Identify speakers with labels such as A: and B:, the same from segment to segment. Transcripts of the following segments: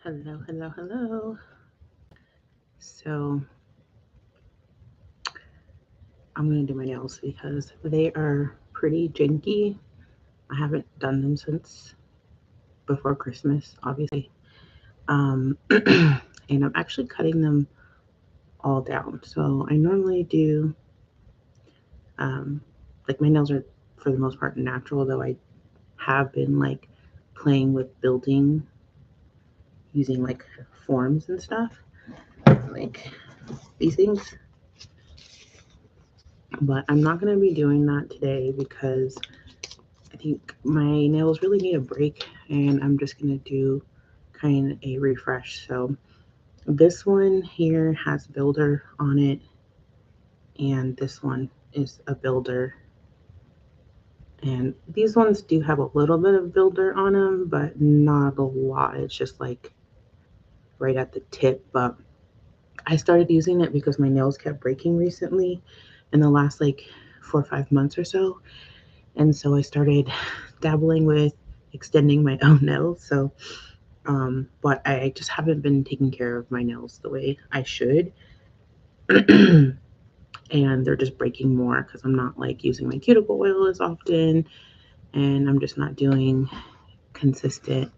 A: Hello, hello, hello. So I'm gonna do my nails because they are pretty janky. I haven't done them since before Christmas, obviously. And I'm actually cutting them all down. So I normally do like my nails are for the most part natural, though I have been like playing with building using like forms and stuff, like these things. But I'm not gonna be doing that today because I think my nails really need a break and I'm just going to do kind of a refresh. So this one here has builder on it and this one is a builder. And these ones do have a little bit of builder on them, but not a lot. It's just like right at the tip. But I started using it because my nails kept breaking recently in the last like 4 or 5 months or so. And so I started dabbling with extending my own nails. So but I just haven't been taking care of my nails the way I should. And they're just breaking more because I'm not like using my cuticle oil as often and I'm just not doing consistent,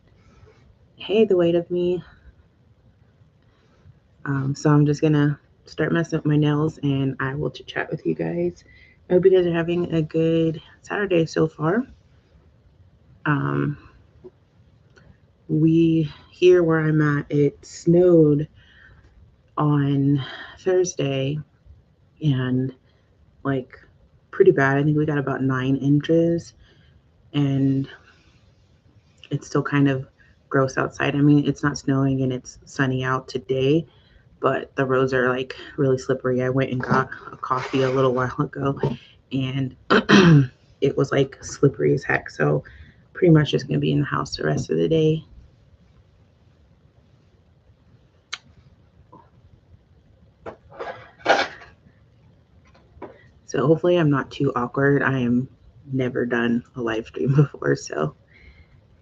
A: hey, the weight of me. So I'm just gonna start messing up my nails and I will chit chat with you guys. I hope you guys are having a good Saturday so far. Um, we here where I'm at, it snowed on Thursday and like pretty bad. I think we got about 9 inches, and it's still kind of gross outside. I mean, it's not snowing and it's sunny out today, but the roads are like really slippery. I went and got a coffee a little while ago, and it was like slippery as heck. So, pretty much just gonna be in the house the rest of the day. So, hopefully, I'm not too awkward. I am never done a live stream before, so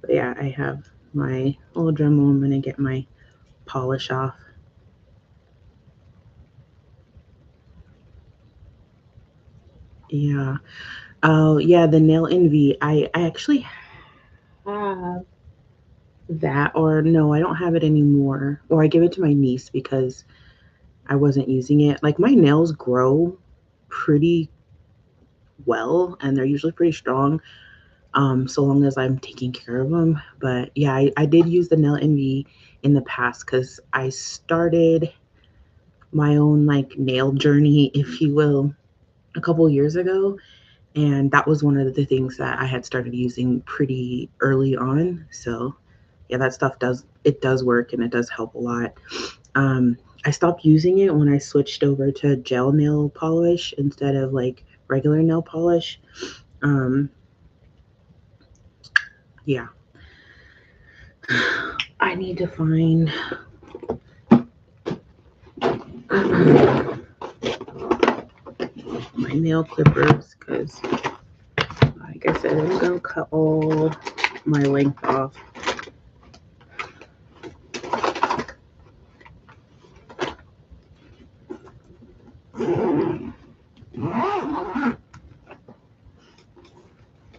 A: but yeah, I have my little Dremel. I'm gonna get my polish off. Yeah. Oh, yeah, the nail envy. I actually have that, or no, I don't have it anymore. Or I give it to my niece because I wasn't using it. Like my nails grow pretty well and they're usually pretty strong, so long as I'm taking care of them. But yeah, I did use the nail envy in the past because I started my own like nail journey, if you will, a couple years ago. And that was one of the things that I had started using pretty early on. So yeah, that stuff does work and it does help a lot. I stopped using it when I switched over to gel nail polish instead of like regular nail polish. Um, yeah, I need to find my nail clippers because, like I said, I'm gonna cut all my length off.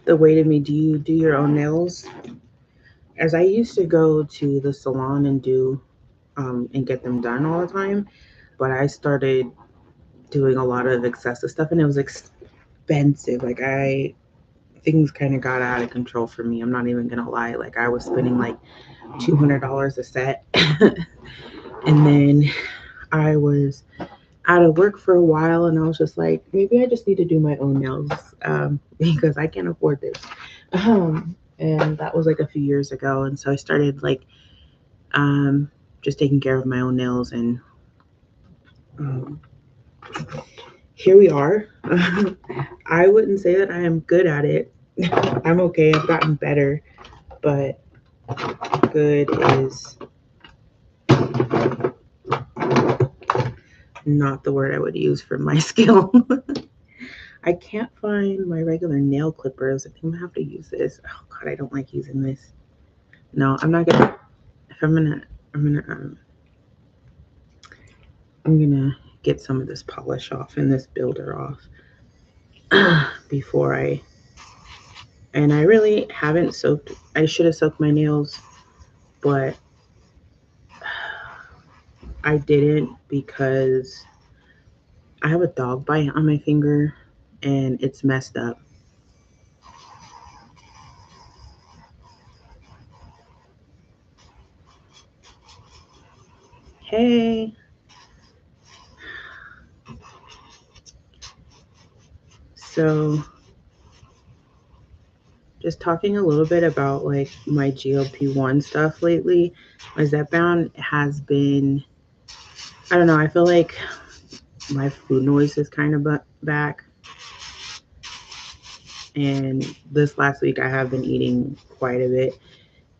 A: The weight of me, do you do your own nails? As I used to go to the salon and do and get them done all the time, but I started doing a lot of excessive stuff and it was expensive. Like I things kind of got out of control for me. I'm not even gonna lie. Like I was spending like $200 a set, and then I was out of work for a while, and I was just like, maybe I just need to do my own nails because I can't afford this. And that was like a few years ago, and so I started like um, just taking care of my own nails, and um, here we are. I wouldn't say that I am good at it. I'm okay. I've gotten better, but good is not the word I would use for my skill. I can't find my regular nail clippers. I think I'm gonna have to use this. Oh god, I don't like using this. No, I'm not gonna. If I'm gonna I'm gonna get some of this polish off and this builder off before and I really haven't soaked. I should have soaked my nails, but I didn't because I have a dog bite on my finger and it's messed up. Hey, so just talking a little bit about like my GLP-1 stuff lately. My Zepbound has been, I don't know, I feel like my food noise is kind of back. And this last week I have been eating quite a bit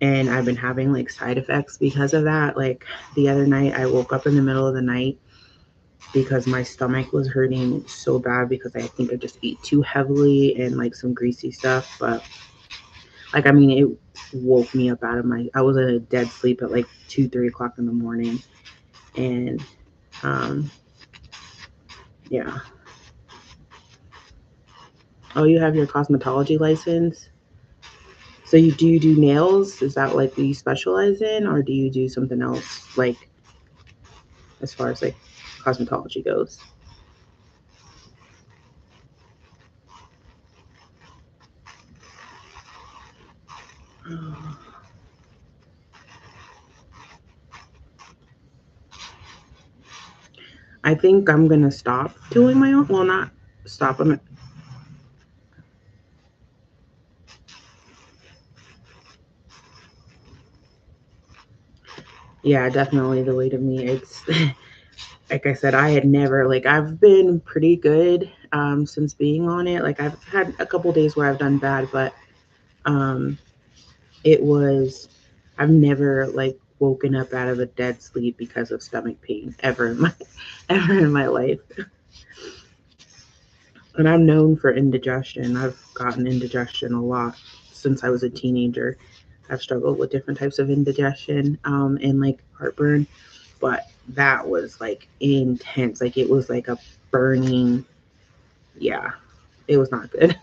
A: and I've been having like side effects because of that. Like the other night I woke up in the middle of the night because my stomach was hurting so bad because I think I just ate too heavily and like some greasy stuff. But like, I mean, it woke me up out of I was in a dead sleep at like 2, 3 o'clock in the morning. And um, yeah. Oh, you have your cosmetology license? So you do nails? Is that like what you specialize in, or do you do something else like as far as like cosmetology goes? I think I'm gonna stop doing my own. Well, not stop. Yeah, definitely the way to me. It's like I said, I had never like I've been pretty good since being on it. Like I've had a couple days where I've done bad, but um, it was I've never like woken up out of a dead sleep because of stomach pain ever in my ever in my life. And I'm known for indigestion. I've gotten indigestion a lot since I was a teenager. I've struggled with different types of indigestion and like heartburn, but that was like intense. Like it was like a burning, yeah, it was not good.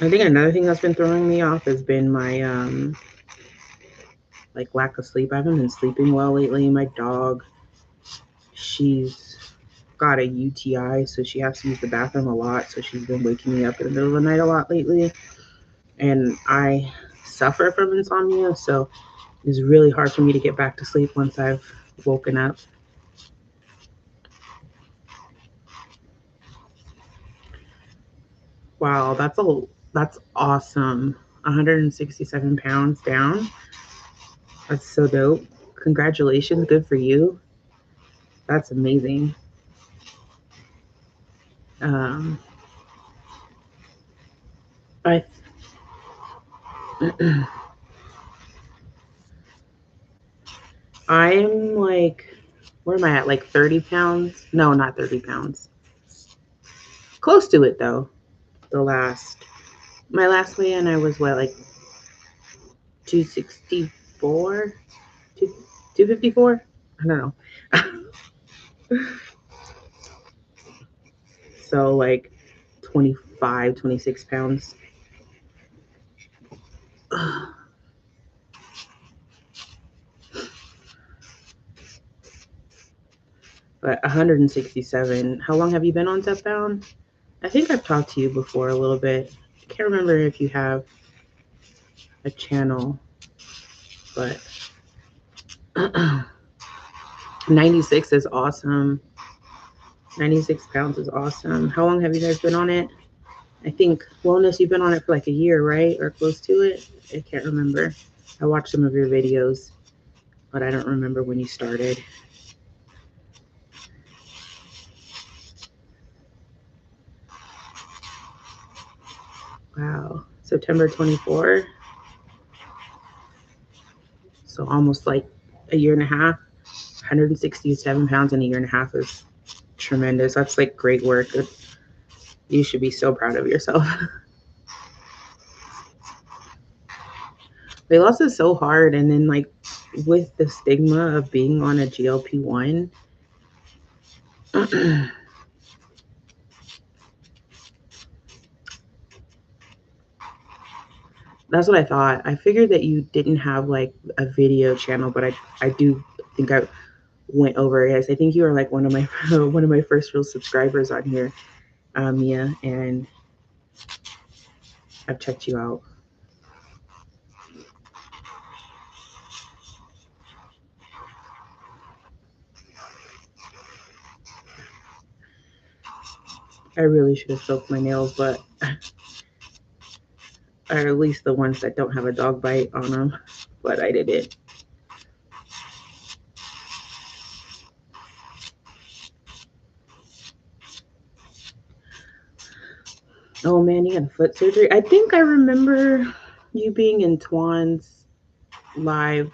A: I think another thing that's been throwing me off has been my like lack of sleep. I haven't been sleeping well lately. My dog, she's got a UTI, so she has to use the bathroom a lot. So she's been waking me up in the middle of the night a lot lately. And I suffer from insomnia, so it's really hard for me to get back to sleep once I've woken up. Wow, that's awesome. 167 pounds down. That's so dope. Congratulations, good for you. That's amazing. Um, I I'm like, where am I at? Like 30 pounds? No, not 30 pounds. Close to it though. The last, my last weigh in, I was what, like 264? 254? I don't know. So like 25, 26 pounds. But 167. How long have you been on Zepbound? I think I've talked to you before a little bit. I can't remember if you have a channel, but 96 is awesome. 96 pounds is awesome. How long have you guys been on it? I think Wellness, you've been on it for like a year, right? Or close to it? I can't remember. I watched some of your videos, but I don't remember when you started. Wow. September 24. So almost like a year and a half. 167 pounds in a year and a half is tremendous. That's like great work. You should be so proud of yourself. weight loss is so hard. And then, like, with the stigma of being on a GLP-1, that's what I thought. I figured that you didn't have like a video channel, but I do think I went over it. I think you were like one of my one of my first real subscribers on here, Mia, and I've checked you out. I really should have soaked my nails, but or at least the ones that don't have a dog bite on them, but I didn't. Oh man, you had foot surgery. I think I remember you being in Twan's live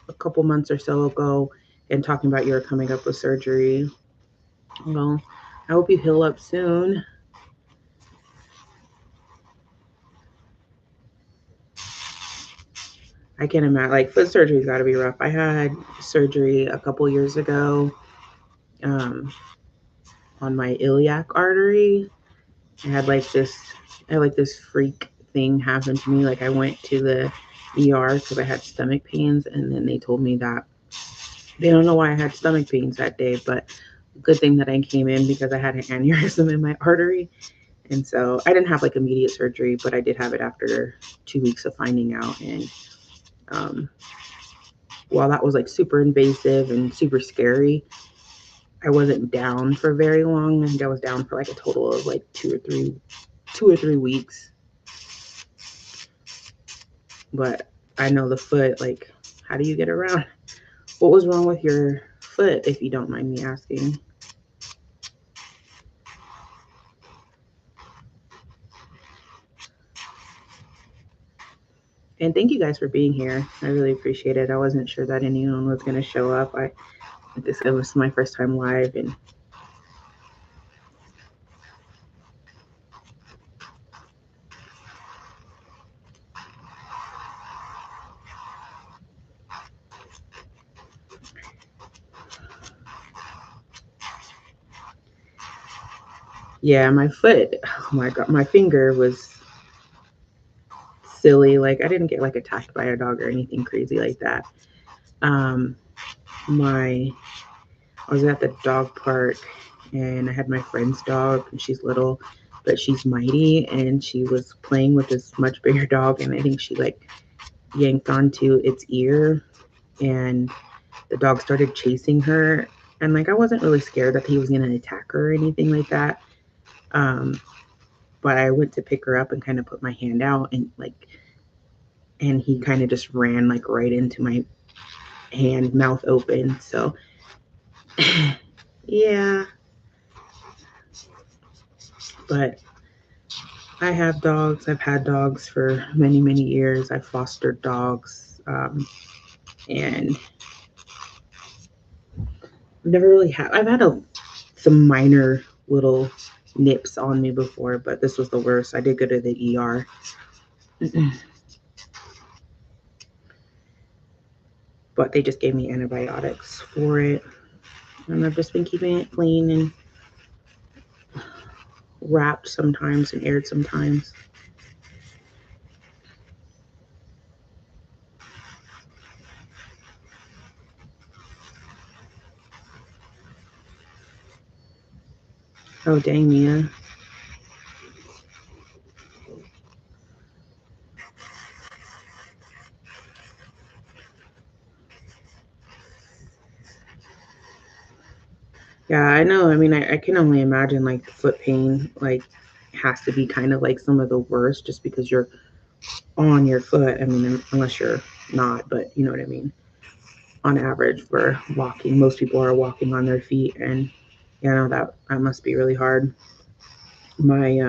A: a couple months or so ago and talking about you were coming up with surgery. Well, I hope you heal up soon. I can't imagine, like, foot surgery's got to be rough. I had surgery a couple years ago um, on my iliac artery. I had like this freak thing happen to me. Like, I went to the ER because I had stomach pains, and then they told me that they don't know why I had stomach pains that day, but good thing that I came in because I had an aneurysm in my artery. And so I didn't have like immediate surgery, but I did have it after 2 weeks of finding out. And um, while that was like super invasive and super scary, I wasn't down for very long. I think I was down for like a total of like 2 or 3 weeks. But I know the foot, like, how do you get around? What was wrong with your foot, if you don't mind me asking? And thank you guys for being here. I really appreciate it. I wasn't sure that anyone was going to show up. It was my first time live, and yeah, my foot, oh my God, my finger was silly. Like, I didn't get like attacked by a dog or anything crazy like that. Um, I was at the dog park and I had my friend's dog, and she's little, but she's mighty, and she was playing with this much bigger dog, and I think she like yanked onto its ear, and the dog started chasing her. And like, I wasn't really scared that he was going to attack her or anything like that. But I went to pick her up and kind of put my hand out, and he kind of just ran like right into my hand, mouth open. So yeah, but I have dogs. I've had dogs for many, many years. I've fostered dogs, and never really had. I've had some minor little nips on me before, but this was the worst. I did go to the ER. But they just gave me antibiotics for it. And I've just been keeping it clean and wrapped sometimes and aired sometimes. Oh, dang, Mia. Yeah, I know. I mean, I can only imagine like foot pain, like, has to be kind of like some of the worst just because you're on your foot. I mean, unless you're not, but you know what I mean. On average, we're walking. Most people are walking on their feet, and you know that must be really hard. My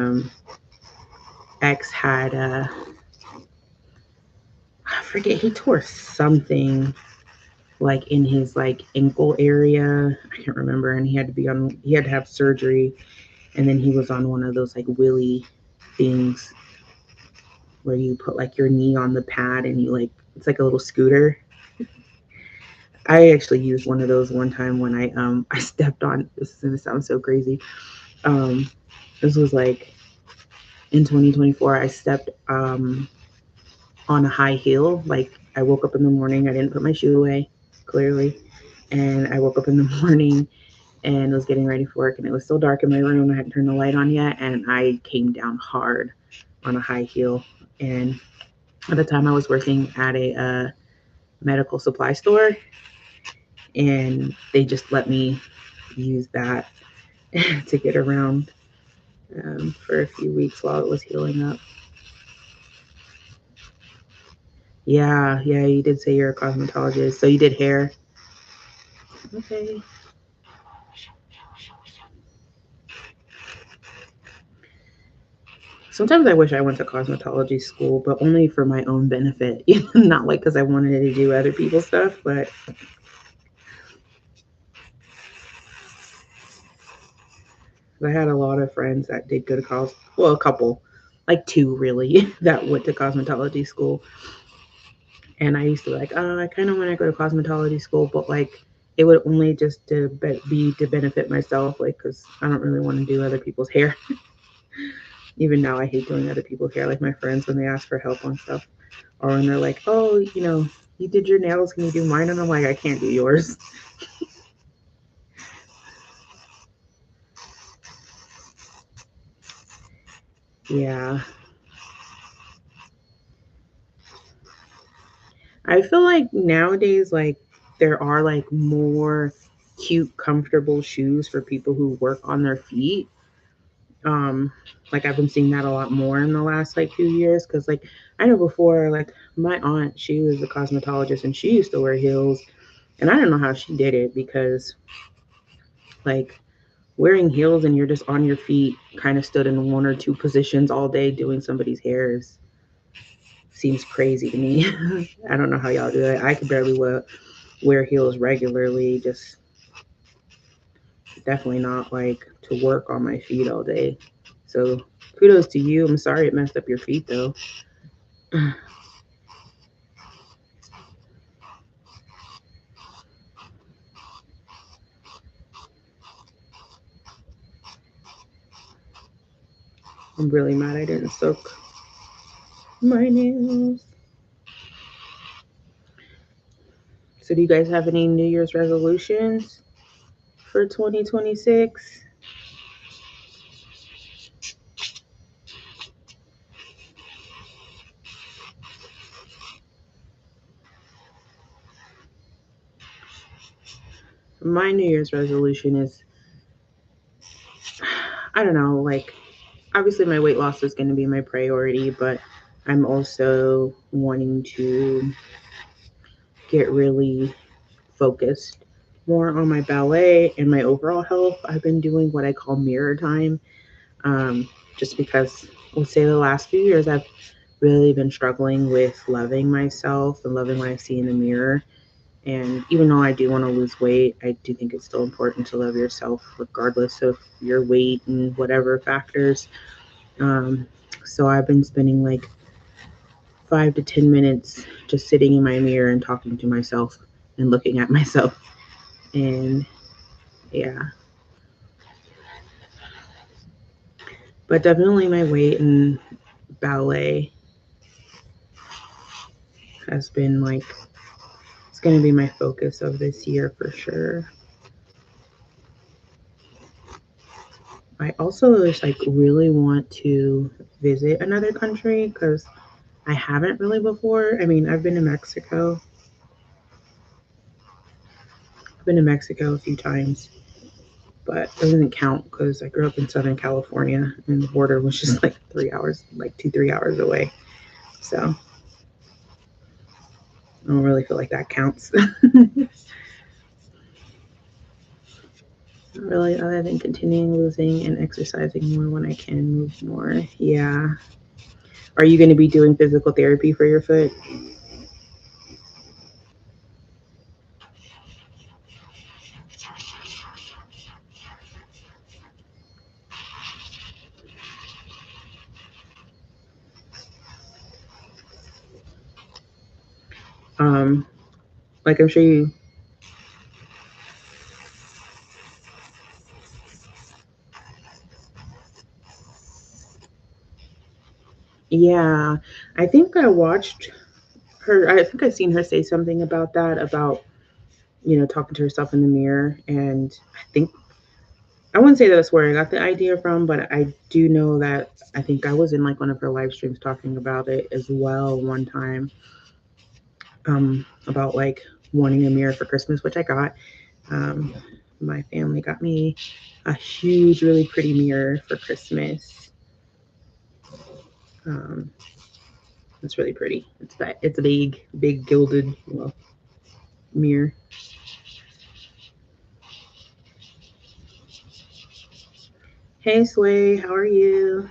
A: ex had I forget, he tore something like in his like ankle area. I can't remember, and he had to have surgery, and then he was on one of those like willy things. where you put like your knee on the pad and you like it's like a little scooter. I actually used one of those one time when I stepped on. This is gonna sound so crazy. Um, this was like in 2024. I stepped on a high heel. Like I woke up in the morning. I didn't put my shoe away clearly, and I woke up in the morning and was getting ready for work, and it was still dark in my room. I hadn't turned the light on yet, and I came down hard on a high heel. And at the time, I was working at a medical supply store, and they just let me use that to get around for a few weeks while it was healing up. Yeah, yeah, you did say you're a cosmetologist, so you did hair. Okay. Sometimes I wish I went to cosmetology school, but only for my own benefit. Not like because I wanted to do other people's stuff, but I had a lot of friends that did go to college. Well, a couple, like two really, that went to cosmetology school. And I used to be like, oh, I kind of want to go to cosmetology school, but like it would only just to be to benefit myself, like because I don't really want to do other people's hair. Even now, I hate doing other people's hair. Like my friends when they ask for help on stuff, or when they're like, oh, you did your nails, can you do mine? And I'm like, I can't do yours. Yeah, I feel like nowadays, like there are like more cute, comfortable shoes for people who work on their feet. Um, like I've been seeing that a lot more in the last like few years because like I know before, like my aunt, she was a cosmetologist and she used to wear heels, and I don't know how she did it because like wearing heels and you're just on your feet, kind of stood in one or two positions all day doing somebody's hair seems crazy to me. I don't know how y'all do it. I could barely wear heels regularly, just definitely not like to work on my feet all day. So kudos to you. I'm sorry it messed up your feet though. I'm really mad I didn't soak my nails. So do you guys have any New Year's resolutions for 2026? My New Year's resolution is I don't know, like obviously my weight loss is going to be my priority, but I'm also wanting to get really focused more on my ballet and my overall health. I've been doing what I call mirror time, just because let's say the last few years I've really been struggling with loving myself and loving what I see in the mirror. And even though I do want to lose weight, I do think it's still important to love yourself regardless of your weight and whatever factors. Um, so I've been spending like 5 to 10 minutes just sitting in my mirror and talking to myself and looking at myself. And yeah, but definitely my weight and ballet has been like, it's going to be my focus of this year for sure. I also just like really want to visit another country because I haven't really before. I mean, I've been to Mexico. I've been to Mexico a few times, but it doesn't count because I grew up in Southern California and the border was just like 3 hours, like 2, 3 hours away. So I don't really feel like that counts. Not really, other than continuing losing and exercising more when I can move more. Yeah. Are you going to be doing physical therapy for your foot? Like I'm sure you. Yeah, I think I watched her. I think I seen her say something about that, about talking to herself in the mirror, and I think I wouldn't say that's where I got the idea from, but I do know that I think I was in like one of her live streams talking about it as well one time, about like wanting a mirror for Christmas, which I got. Um, my family got me a huge, really pretty mirror for Christmas. Um, it's really pretty. It's a big, big gilded, mirror. Hey, Sway, how are you?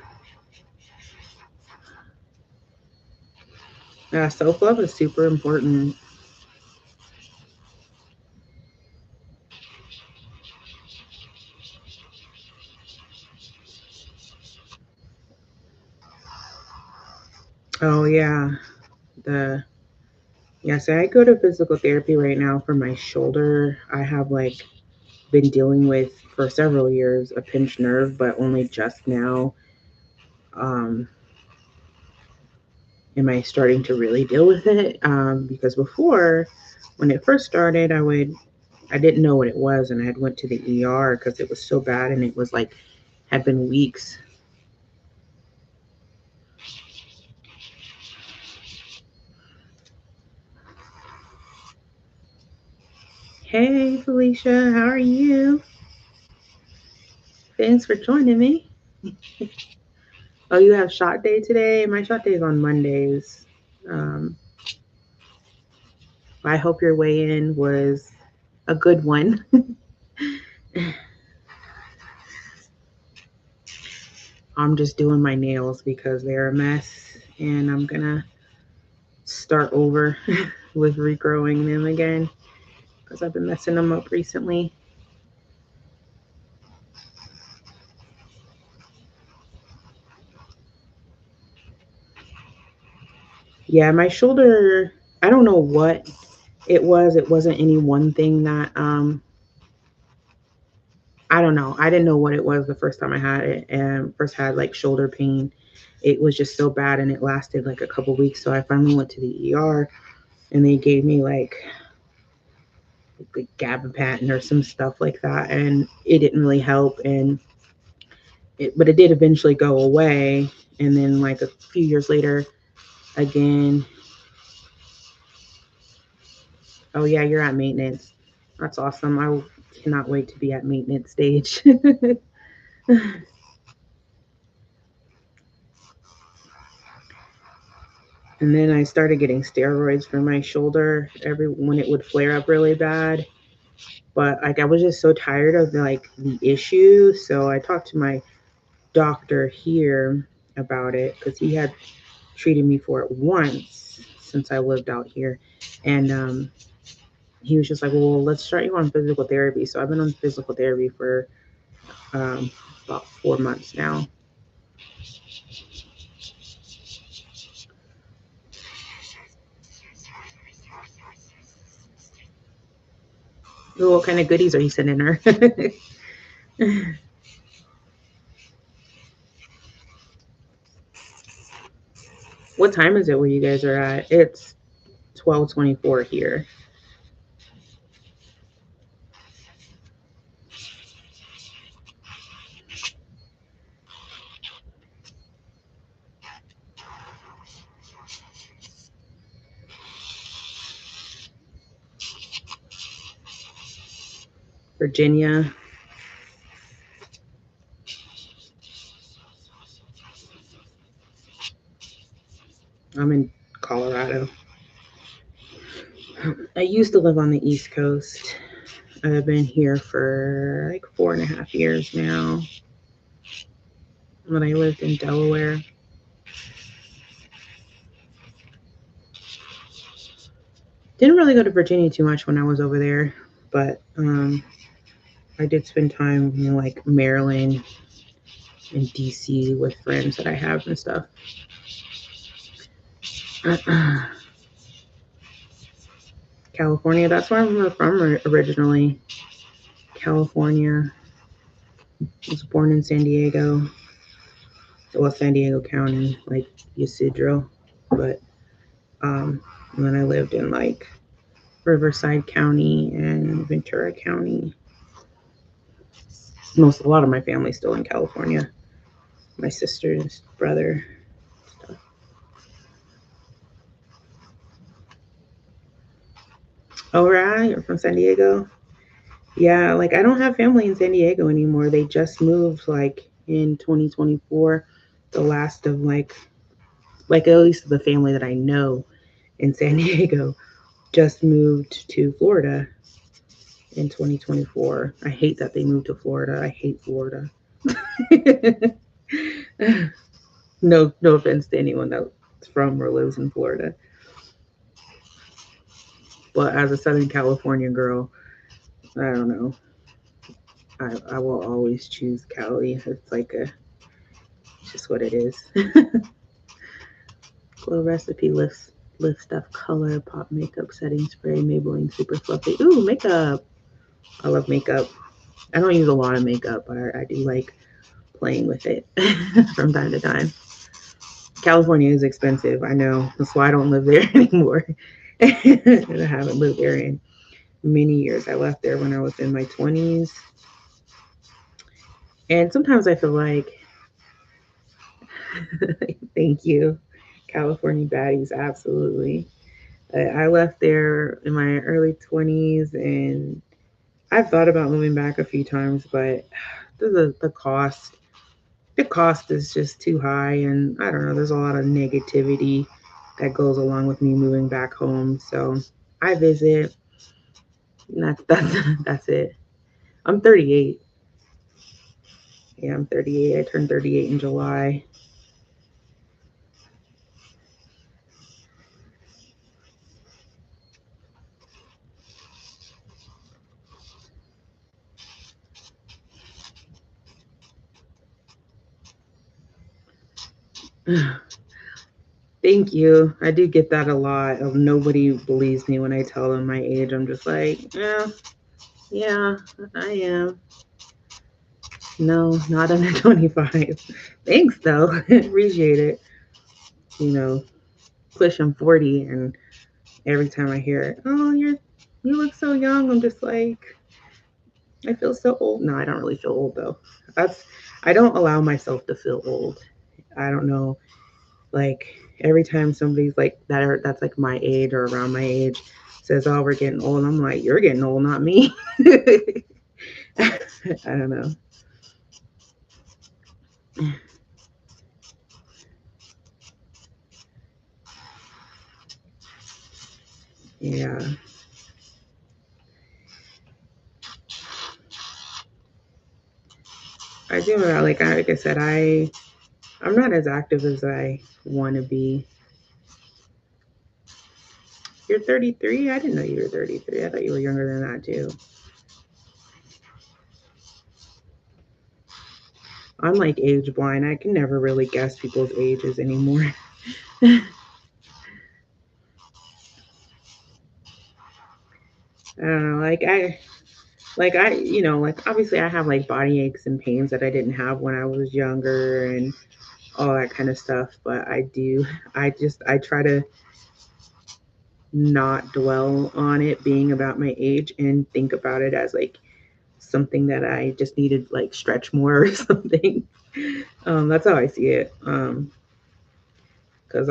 A: Self love is super important. Oh yeah, the yeah. So I go to physical therapy right now for my shoulder. I have like been dealing with for several years a pinched nerve, but only just now um, am I starting to really deal with it. Because before, when it first started, I didn't know what it was, and I had went to the ER because it was so bad, and it was like had been weeks. Hey, Felicia, how are you? Thanks for joining me. Oh, you have shot day today? My shot day is on Mondays. Um, I hope your weigh in was a good one. I'm just doing my nails because they're a mess, and I'm gonna start over with regrowing them again because I've been messing them up recently. Yeah, my shoulder, I don't know what it was. It wasn't any one thing that I don't know. I didn't know what it was the first time I had it and first had like shoulder pain. It was just so bad and it lasted like a couple weeks. So I finally went to the ER and they gave me like gabapentin or some stuff like that, and it didn't really help. But it did eventually go away. And then like a few years later, again. Oh yeah, you're at maintenance. That's awesome. I cannot wait to be at maintenance stage. And then I started getting steroids for my shoulder every when it would flare up really bad. But like I was just so tired of like the issue, so I talked to my doctor here about it because he had treated me for it once since I lived out here, and he was just like, "Well, let's start you on physical therapy." So I've been on physical therapy for um, about 4 months now. Ooh, what kind of goodies are you sending her? What time is it where you guys are at? It's 12:24 here. Virginia. I'm in Colorado. I used to live on the East Coast. I've been here for like 4.5 years now. When I lived in Delaware. Didn't really go to Virginia too much when I was over there, but I did spend time in like Maryland and DC with friends that I have and stuff. California. That's where I'm from originally. California. I was born in San Diego. Well, San Diego County, like Ysidro. But and then I lived in like Riverside County and Ventura County. A lot of my family's still in California. My sister's brother. Stuff. Oh, right, you're from San Diego. Yeah, like I don't have family in San Diego anymore. They just moved like in 2024. The last of like at least the family that I know in San Diego just moved to Florida in 2024. I hate that they moved to Florida. I hate Florida. No offense to anyone that's from or lives in Florida. But as a Southern California girl, I don't know. I will always choose Cali. It's just what it is. Glow Recipe lift stuff color pop makeup setting spray Maybelline super fluffy. Ooh, makeup. I love makeup. I don't use a lot of makeup, but I do like playing with it from time to time. California is expensive. I know. That's why I don't live there anymore. I haven't lived there in many years. I left there when I was in my 20s. And sometimes I feel like, thank you, California baddies, absolutely. I left there in my early 20s and I've thought about moving back a few times, but the cost is just too high. And I don't know, there's a lot of negativity that goes along with me moving back home. So I visit, and that's it. I'm 38. Yeah, I'm 38. I turned 38 in July. Thank you. I do get that a lot. Of nobody believes me when I tell them my age. I'm just like, yeah, I am. No, not under 25. Thanks though. Appreciate it. You know, pushing 40, and every time I hear it, oh, you look so young. I'm just like, I feel so old. No, I don't really feel old though. That's I don't allow myself to feel old. I don't know. Like every time somebody's like that's like my age or around my age says, "Oh, we're getting old," I'm like, "You're getting old, not me." I don't know. Yeah, I do. Like I said, I'm not as active as I want to be. You're 33. I didn't know you were 33. I thought you were younger than that too. I'm like age blind. I can never really guess people's ages anymore. I don't know. Like obviously I have like body aches and pains that I didn't have when I was younger and all that kind of stuff. But I try to not dwell on it being about my age and think about it as like something that I just needed like stretch more or something. That's how I see it. Because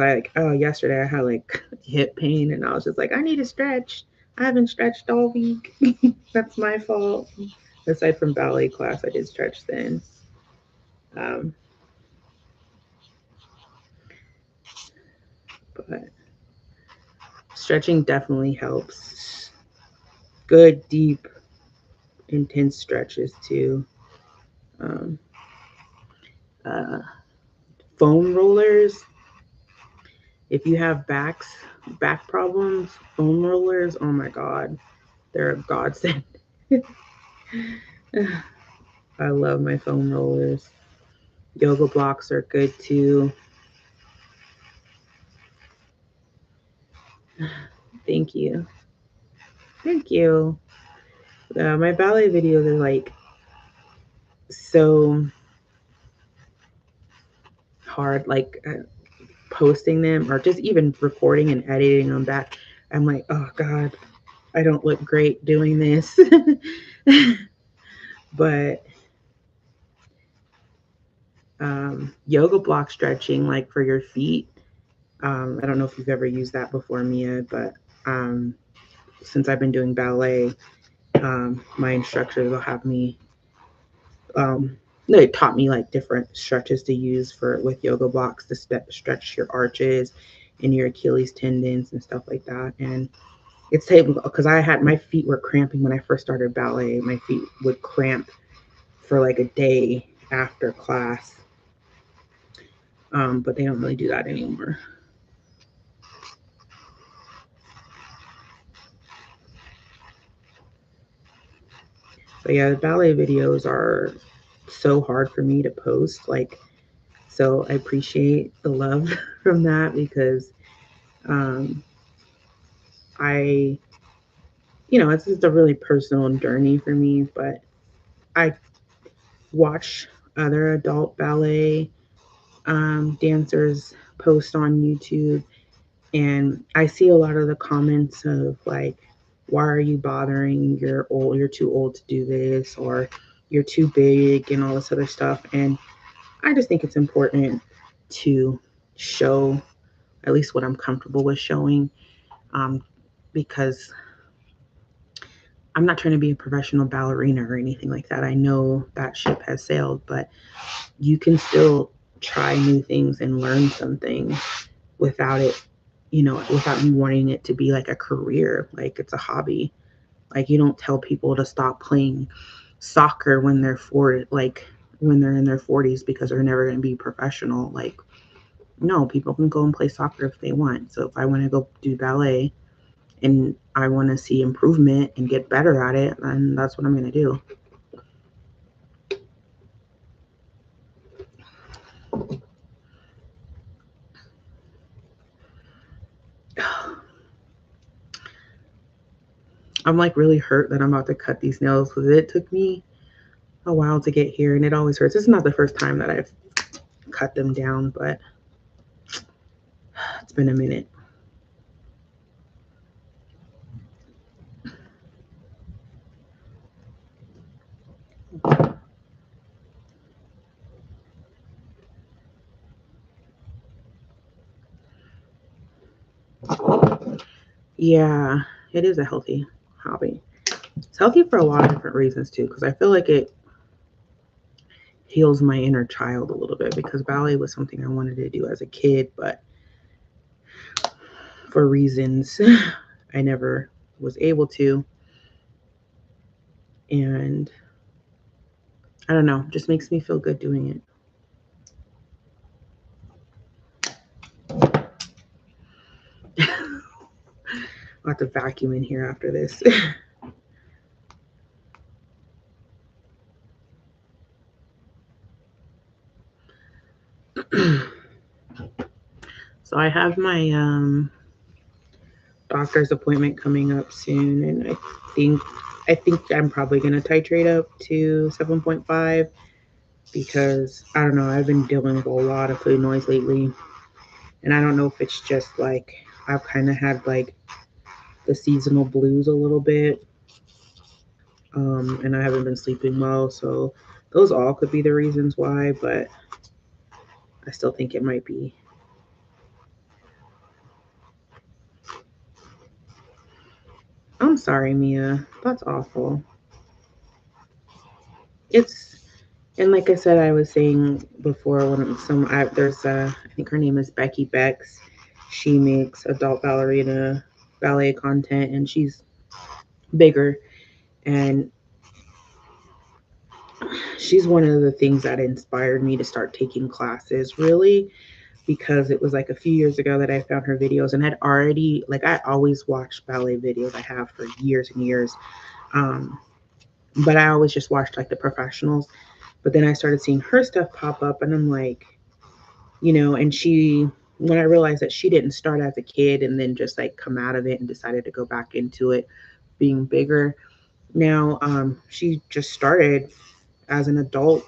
A: yesterday I had like hip pain and I was just like, I need to stretch. I haven't stretched all week. That's my fault. Aside from ballet class, I did stretch then. Um, but stretching definitely helps. Good, deep, intense stretches too. Um, uh, Foam rollers. If you have back problems, foam rollers. Oh my god, they're a godsend. I love my foam rollers. Yoga blocks are good too. Thank you. Thank you. My ballet videos are like so hard, like posting them or just even recording and editing them back. I'm like, oh God, I don't look great doing this. But yoga block stretching, like for your feet, I don't know if you've ever used that before, Mia, but um, since I've been doing ballet, my instructors will have me um, they taught me like different stretches to use for with yoga blocks to stretch your arches and your Achilles tendons and stuff like that. And it's taken because I had my feet were cramping when I first started ballet. My feet would cramp for like a day after class, but they don't really do that anymore. But yeah, the ballet videos are so hard for me to post. Like, so I appreciate the love from that because um, I it's just a really personal journey for me, but I watch other adult ballet dancers post on YouTube, and I see a lot of the comments of like, why are you bothering? You're old, you're too old to do this, or you're too big, and all this other stuff. And I just think it's important to show at least what I'm comfortable with showing um, because I'm not trying to be a professional ballerina or anything like that. I know that ship has sailed, but you can still try new things and learn something without it, without you wanting it to be like a career, like it's a hobby. Like you don't tell people to stop playing soccer when they're like when they're in their 40s because they're never going to be professional. Like no, people can go and play soccer if they want. So if I want to go do ballet and I want to see improvement and get better at it, then that's what I'm going to do. I'm like really hurt that I'm about to cut these nails because it took me a while to get here and it always hurts. This is not the first time that I've cut them down, but it's been a minute. Yeah, it is a healthy hobby. It's healthy for a lot of different reasons too, because I feel like it heals my inner child a little bit because ballet was something I wanted to do as a kid, but for reasons I never was able to. And I don't know, just makes me feel good doing it. I'll have to vacuum in here after this. So I have my doctor's appointment coming up soon, and think I think I'm probably gonna titrate up to 7.5 because I don't know. I've been dealing with a lot of food noise lately, and I don't know if it's just like I've kind of had like the seasonal blues a little bit, and I haven't been sleeping well, so those all could be the reasons why. But I still think it might be. I'm sorry, Mia. That's awful. It's And like I said, I was saying before, when there's I think her name is Becky Bex. She makes adult ballerina ballet content, and she's bigger. And she's one of the things that inspired me to start taking classes, really, because it was like a few years ago that I found her videos and had already like I always watched ballet videos. I have for years and years, um, but I always just watched like the professionals. But then I started seeing her stuff pop up, and I'm like, and when I realized that she didn't start as a kid and then just like come out of it and decided to go back into it, being bigger. Now, she just started as an adult,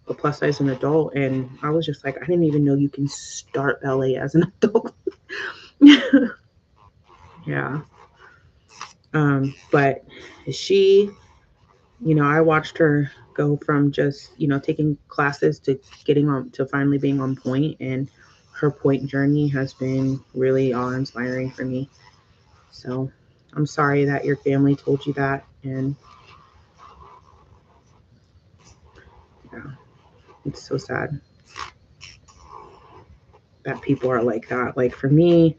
A: a plus size an adult, and I was just like, I didn't even know you can start ballet as an adult. Yeah. But she, I watched her go from just, taking classes to getting on to finally being on point, and her point journey has been really awe inspiring for me. So I'm sorry that your family told you that, and yeah, it's so sad that people are like that. Like for me,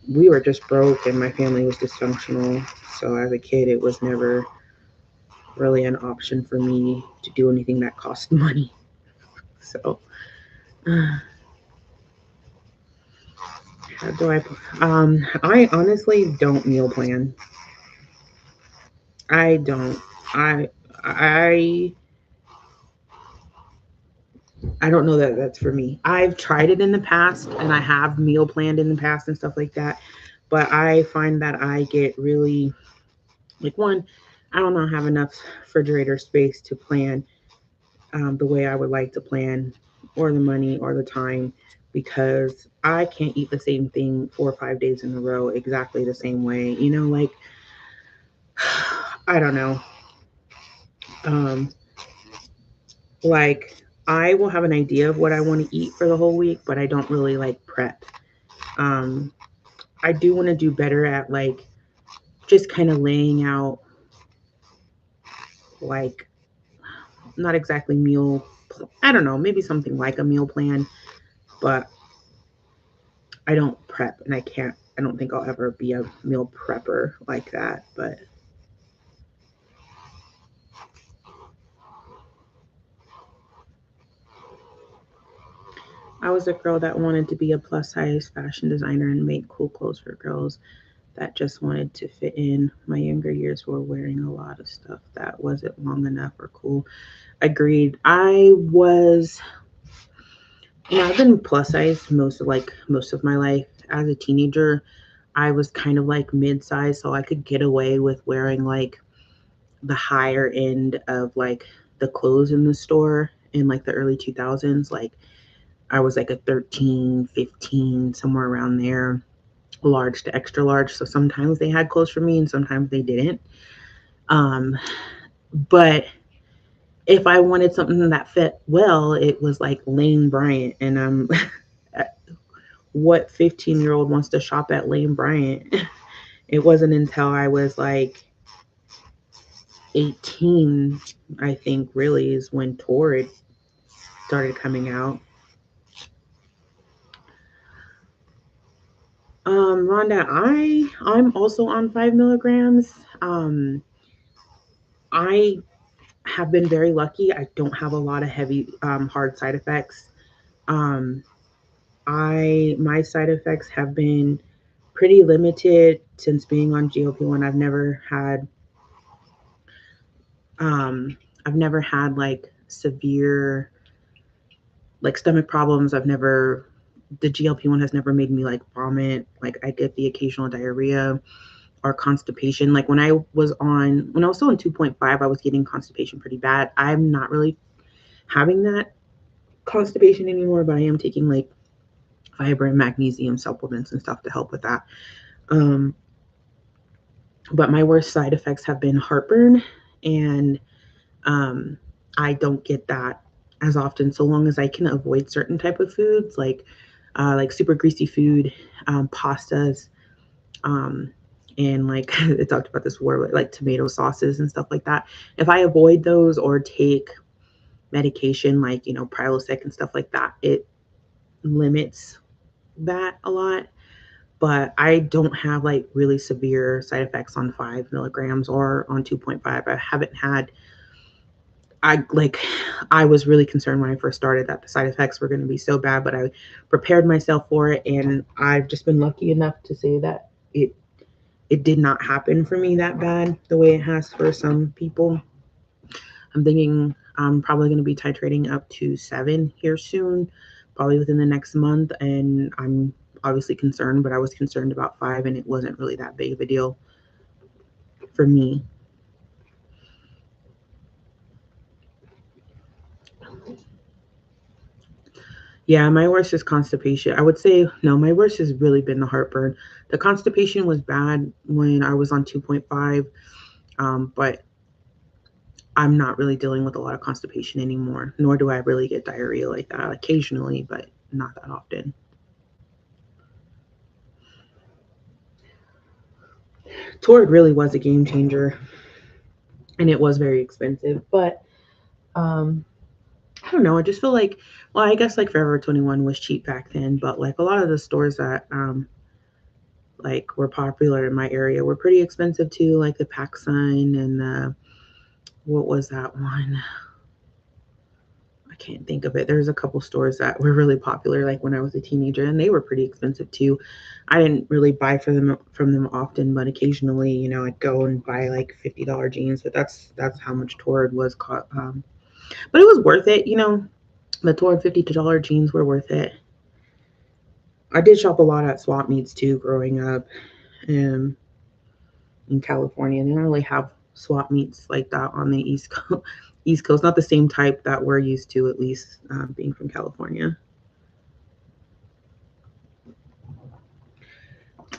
A: we were just broke and my family was dysfunctional. So as a kid, it was never really an option for me to do anything that cost money. So how do I? I honestly don't meal plan. I don't. I I I don't know that that's for me. I've tried it in the past and I have meal planned in the past and stuff like that. But I find that I get really like one, I don't know have enough refrigerator space to plan the way I would like to plan, or the money or the time, because I can't eat the same thing 4 or 5 days in a row exactly the same way. Like I don't know. Um, like I will have an idea of what I want to eat for the whole week, but I don't really like prep. Um, I do want to do better at like just kind of laying out like not exactly meal. I don't know, maybe something like a meal plan, but I don't prep and I can't. I don't think I'll ever be a meal prepper like that. But I was a girl that wanted to be a plus size fashion designer and make cool clothes for girls that just wanted to fit in. My younger years were wearing a lot of stuff that wasn't long enough or cool. Agreed. I've been plus size most of my life. As a teenager, I was kind of like mid size, so I could get away with wearing like the higher end of like the clothes in the store in like the early 2000s. Like I was like a 13, 15, somewhere around there, large to extra large. So sometimes they had clothes for me and sometimes they didn't. Um, but if I wanted something that fit well, it was like Lane Bryant. And what 15-year-old wants to shop at Lane Bryant? It wasn't until I was like 18, I think, really, is when Torrid started coming out. Rhonda, I'm also on 5 milligrams. I have been very lucky. I don't have a lot of heavy hard side effects. Um, I my side effects have been pretty limited since being on GLP-1. I've never had like severe like stomach problems. The GLP-1 has never made me like vomit. Like I get the occasional diarrhea or constipation. Like when I was still on 2.5, I was getting constipation pretty bad. I'm not really having that constipation anymore, but I am taking like fiber and magnesium supplements and stuff to help with that. Um, but my worst side effects have been heartburn, and um, I don't get that as often so long as I can avoid certain type of foods like super greasy food, pastas, um, and like I talked about this before, like tomato sauces and stuff like that. If I avoid those or take medication like Prilosec and stuff like that, it limits that a lot. But I don't have like really severe side effects on 5 milligrams or on 2.5. I haven't had. I was really concerned when I first started that the side effects were going to be so bad, but I prepared myself for it, and I've just been lucky enough to say that it did not happen for me that bad the way it has for some people. I'm thinking I'm probably going to be titrating up to 7 here soon, probably within the next month. And I'm obviously concerned, but I was concerned about 5, and it wasn't really that big of a deal. for me. Yeah, my worst is constipation. I would say, no, my worst has really been the heartburn. The constipation was bad when I was on 2.5, but I'm not really dealing with a lot of constipation anymore, nor do I really get diarrhea like that occasionally, but not that often. Torrid really was a game changer, and it was very expensive, but um, I don't know. I just feel like, well, I guess like Forever 21 was cheap back then, but like a lot of the stores that like were popular in my area were pretty expensive too, like the PacSun and what was that one? I can't think of it. There's a couple stores that were really popular like when I was a teenager, and they were pretty expensive too. I didn't really buy from them often, but occasionally, I'd go and buy like $50 jeans, but that's how much Torrid was but it was worth it. The Torrid $50 jeans were worth it. I did shop a lot at swap meets too growing up um, in California. They don't really have swap meets like that on the East Coast. East Coast, not the same type that we're used to, at least being from California.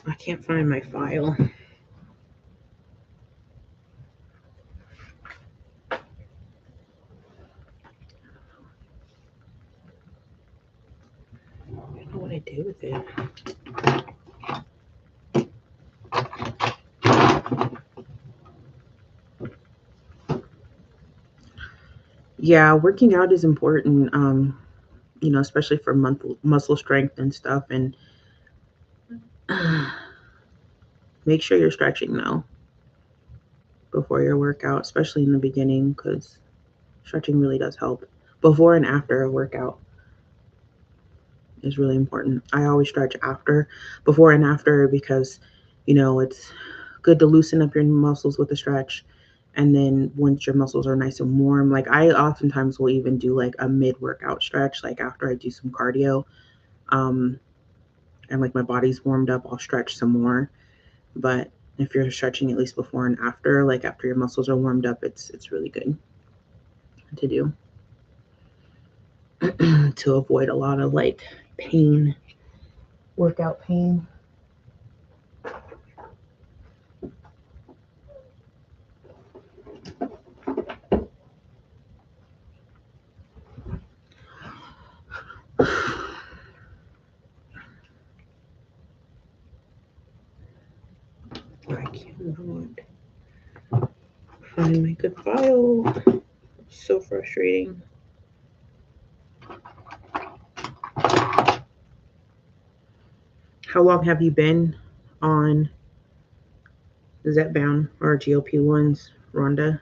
A: I can't find my file. I don't know what I did with it. Yeah, working out is important, especially for muscle strength and stuff. And make sure you're stretching though before your workout, especially in the beginning, because stretching really does help. Before and after a workout is really important. I always stretch before and after, because it's good to loosen up your muscles with a stretch. And then once your muscles are nice and warm, like I oftentimes will even do like a mid workout stretch, like after I do some cardio, um, and like my body's warmed up, I'll stretch some more. But if you're stretching at least before and after, like after your muscles are warmed up, it's really good to do to avoid a lot of like pain, workout pain. I cannot find my good file. So frustrating. How long have you been on Zepbound or GLP-1s, Rhonda?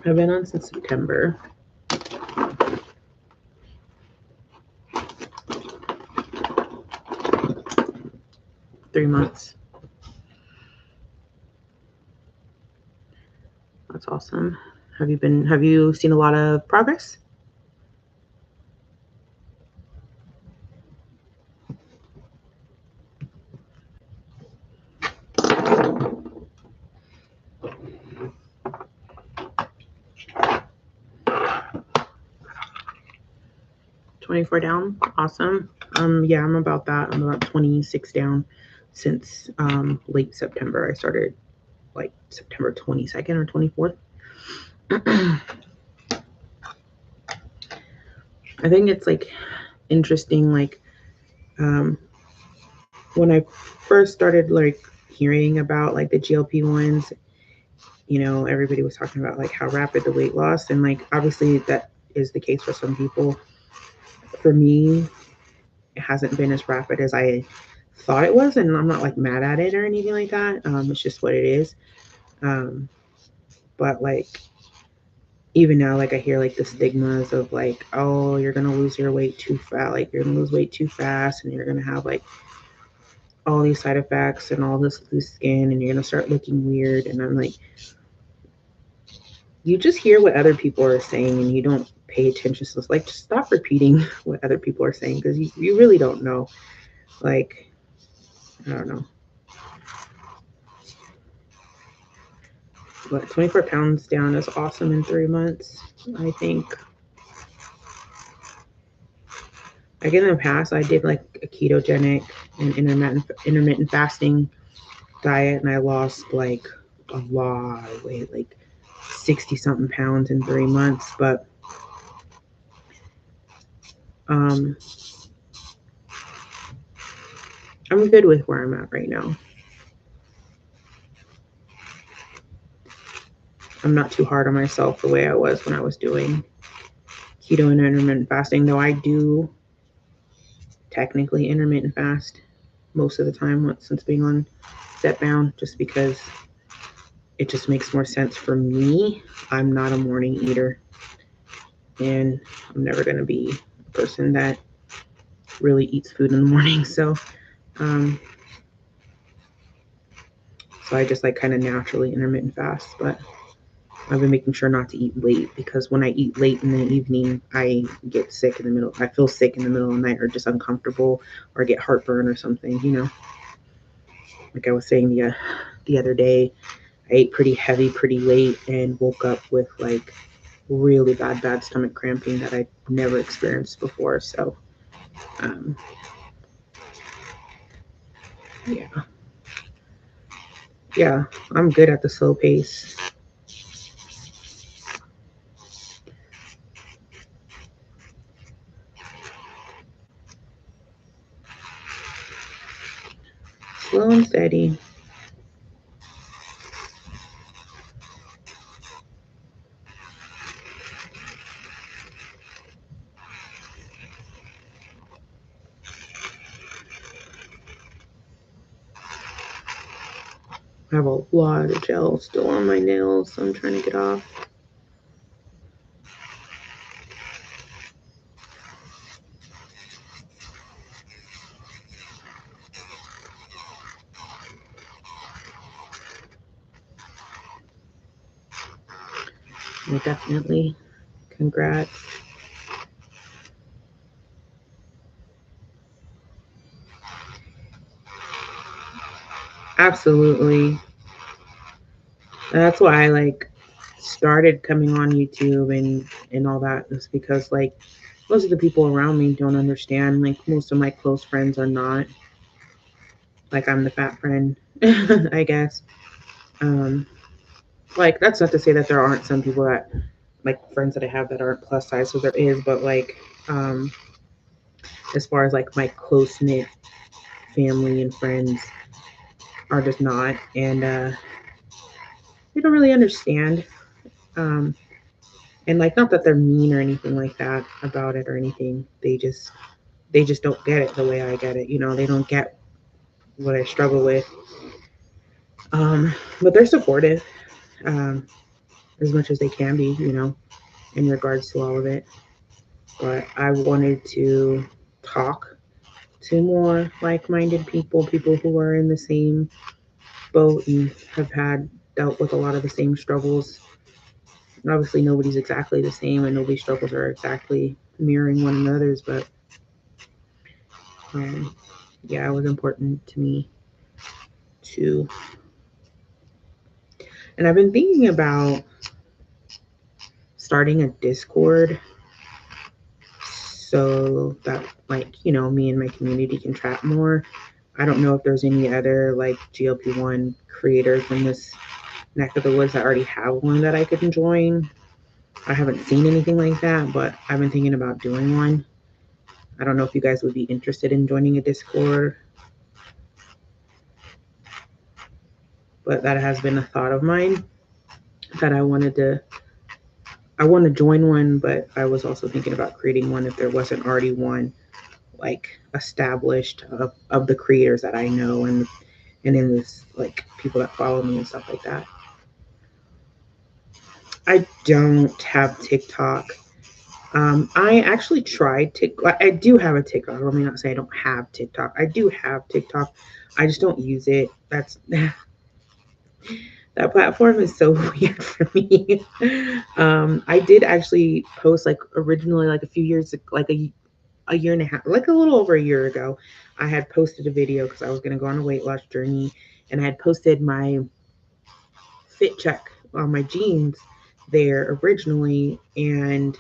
A: I've been on since September. 3 months. That's awesome. Have you seen a lot of progress? $24 down. Awesome. Yeah, I'm about that. I'm about 26 down since late September. I started like September 22nd or 24th. I think it's like interesting, like when I first started like hearing about like the GLP-1s, everybody was talking about like how rapid the weight loss, and like obviously that is the case for some people. For me, it hasn't been as rapid as I thought it was, and I'm not like mad at it or anything like that. It's just what it is. But like even now, like I hear like the stigmas of like, oh, you're gonna lose your weight too fast, like you're gonna lose weight too fast, and you're gonna have like all these side effects and all this loose skin, and you're gonna start looking weird. And I'm like, you just hear what other people are saying, and you don't pay attention to this. Like, just stop repeating what other people are saying because you really don't know. Like, I don't know. But 24 pounds down is awesome in 3 months, I think. Like in the past, I did like a ketogenic and intermittent fasting diet, and I lost like a lot of weight, like 60 something pounds in 3 months. But um, I'm good with where I'm at right now. I'm not too hard on myself the way I was when I was doing keto and intermittent fasting, though I do technically intermittent fast most of the time since being on set bound, just because it just makes more sense for me. I'm not a morning eater, and I'm never going to be a person that really eats food in the morning. Um, so I just like kind of naturally intermittent fast, but I've been making sure not to eat late because when I eat late in the evening, I get sick in the middle. I feel sick in the middle of the night or just uncomfortable or get heartburn or something, you know. Like I was saying the other day, I ate pretty heavy pretty late and woke up with like really bad stomach cramping that I never experienced before. So, um, yeah, yeah, I'm good at the slow pace. Slow and steady. I have a lot of gel still on my nails, so I'm trying to get off. Yeah, definitely. Congrats. Absolutely. And that's why I like started coming on YouTube and all that is because like most of the people around me don't understand. Like most of my close friends are not. Like I'm the fat friend, I guess. Um, like that's not to say that there aren't some people that like friends that I have that aren't plus size, so there is, but like as far as like my close knit family and friends are just not, and they don't really understand. Um, and like not that they're mean or anything like that about it or anything. They just don't get it the way I get it. You know, they don't get what I struggle with. But they're supportive um, as much as they can be. You know, in regards to all of it. But I wanted to talk to more like-minded people, people who are in the same boat and have had dealt with a lot of the same struggles. And obviously, nobody's exactly the same, and nobody's struggles are exactly mirroring one another's. But um, yeah, it was important to me to. And I've been thinking about starting a Discord so that, like, you know, me and my community can chat more. I don't know if there's any other like GLP-1 creators in this neck of the woods that already have one that I could join. I haven't seen anything like that, but I've been thinking about doing one. I don't know if you guys would be interested in joining a Discord, but that has been a thought of mine that I want to join one, but I was also thinking about creating one if there wasn't already one like established of the creators that I know and in this like people that follow me and stuff like that. I don't have TikTok. I actually tried TikTok. I do have a TikTok. Let me not say I don't have TikTok. I do have TikTok. I just don't use it. That platform is so weird for me. I did actually post like originally like a few years like a year and a half, like a little over a year ago. I had posted a video because I was going to go on a weight loss journey, and I had posted my fit check on my jeans there originally, and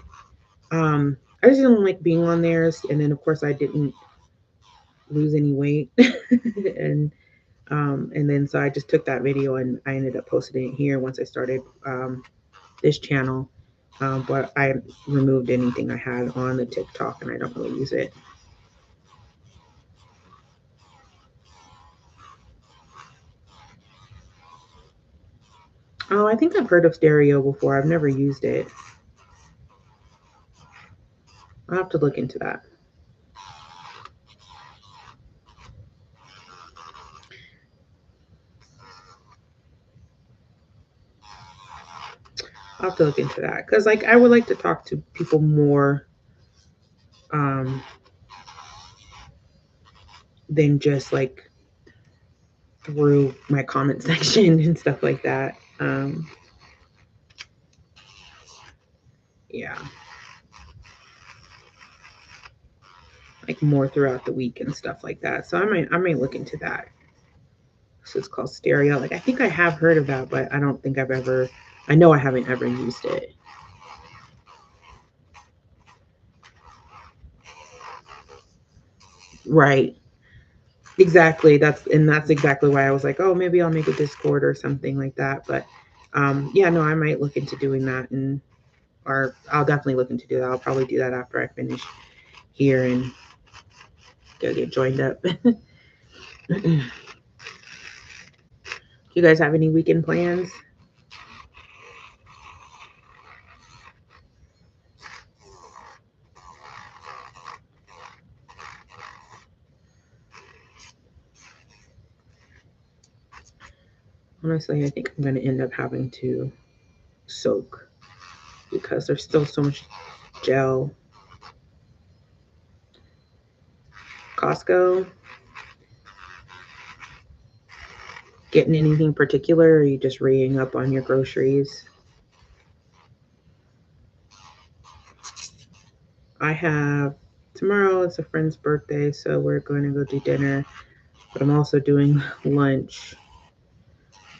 A: I just didn't like being on there. And then of course I didn't lose any weight, and then so I just took that video and I ended up posting it here once I started this channel. But I removed anything I had on the TikTok and I don't really use it. Oh, I think I've heard of Stereo before. I've never used it. I'll have to look into that. I'll have to look into that because, like, I would like to talk to people more than just like through my comment section and stuff like that. Yeah, like more throughout the week and stuff like that. So I might look into that. So it's called Stereo. Like I think I have heard of that, but I don't think I've ever. I know I haven't ever used it. Right. Exactly. That's exactly why I was like, oh, maybe I'll make a Discord or something like that. But yeah, no, I might look into doing that, and or I'll definitely look into do that. I'll probably do that after I finish here and go get joined up. Do you guys have any weekend plans? Honestly, I think I'm going to end up having to soak because there's still so much gel. Costco, getting anything particular, or are you just reading up on your groceries? I have tomorrow, it's a friend's birthday, so we're going to go do dinner. But I'm also doing lunch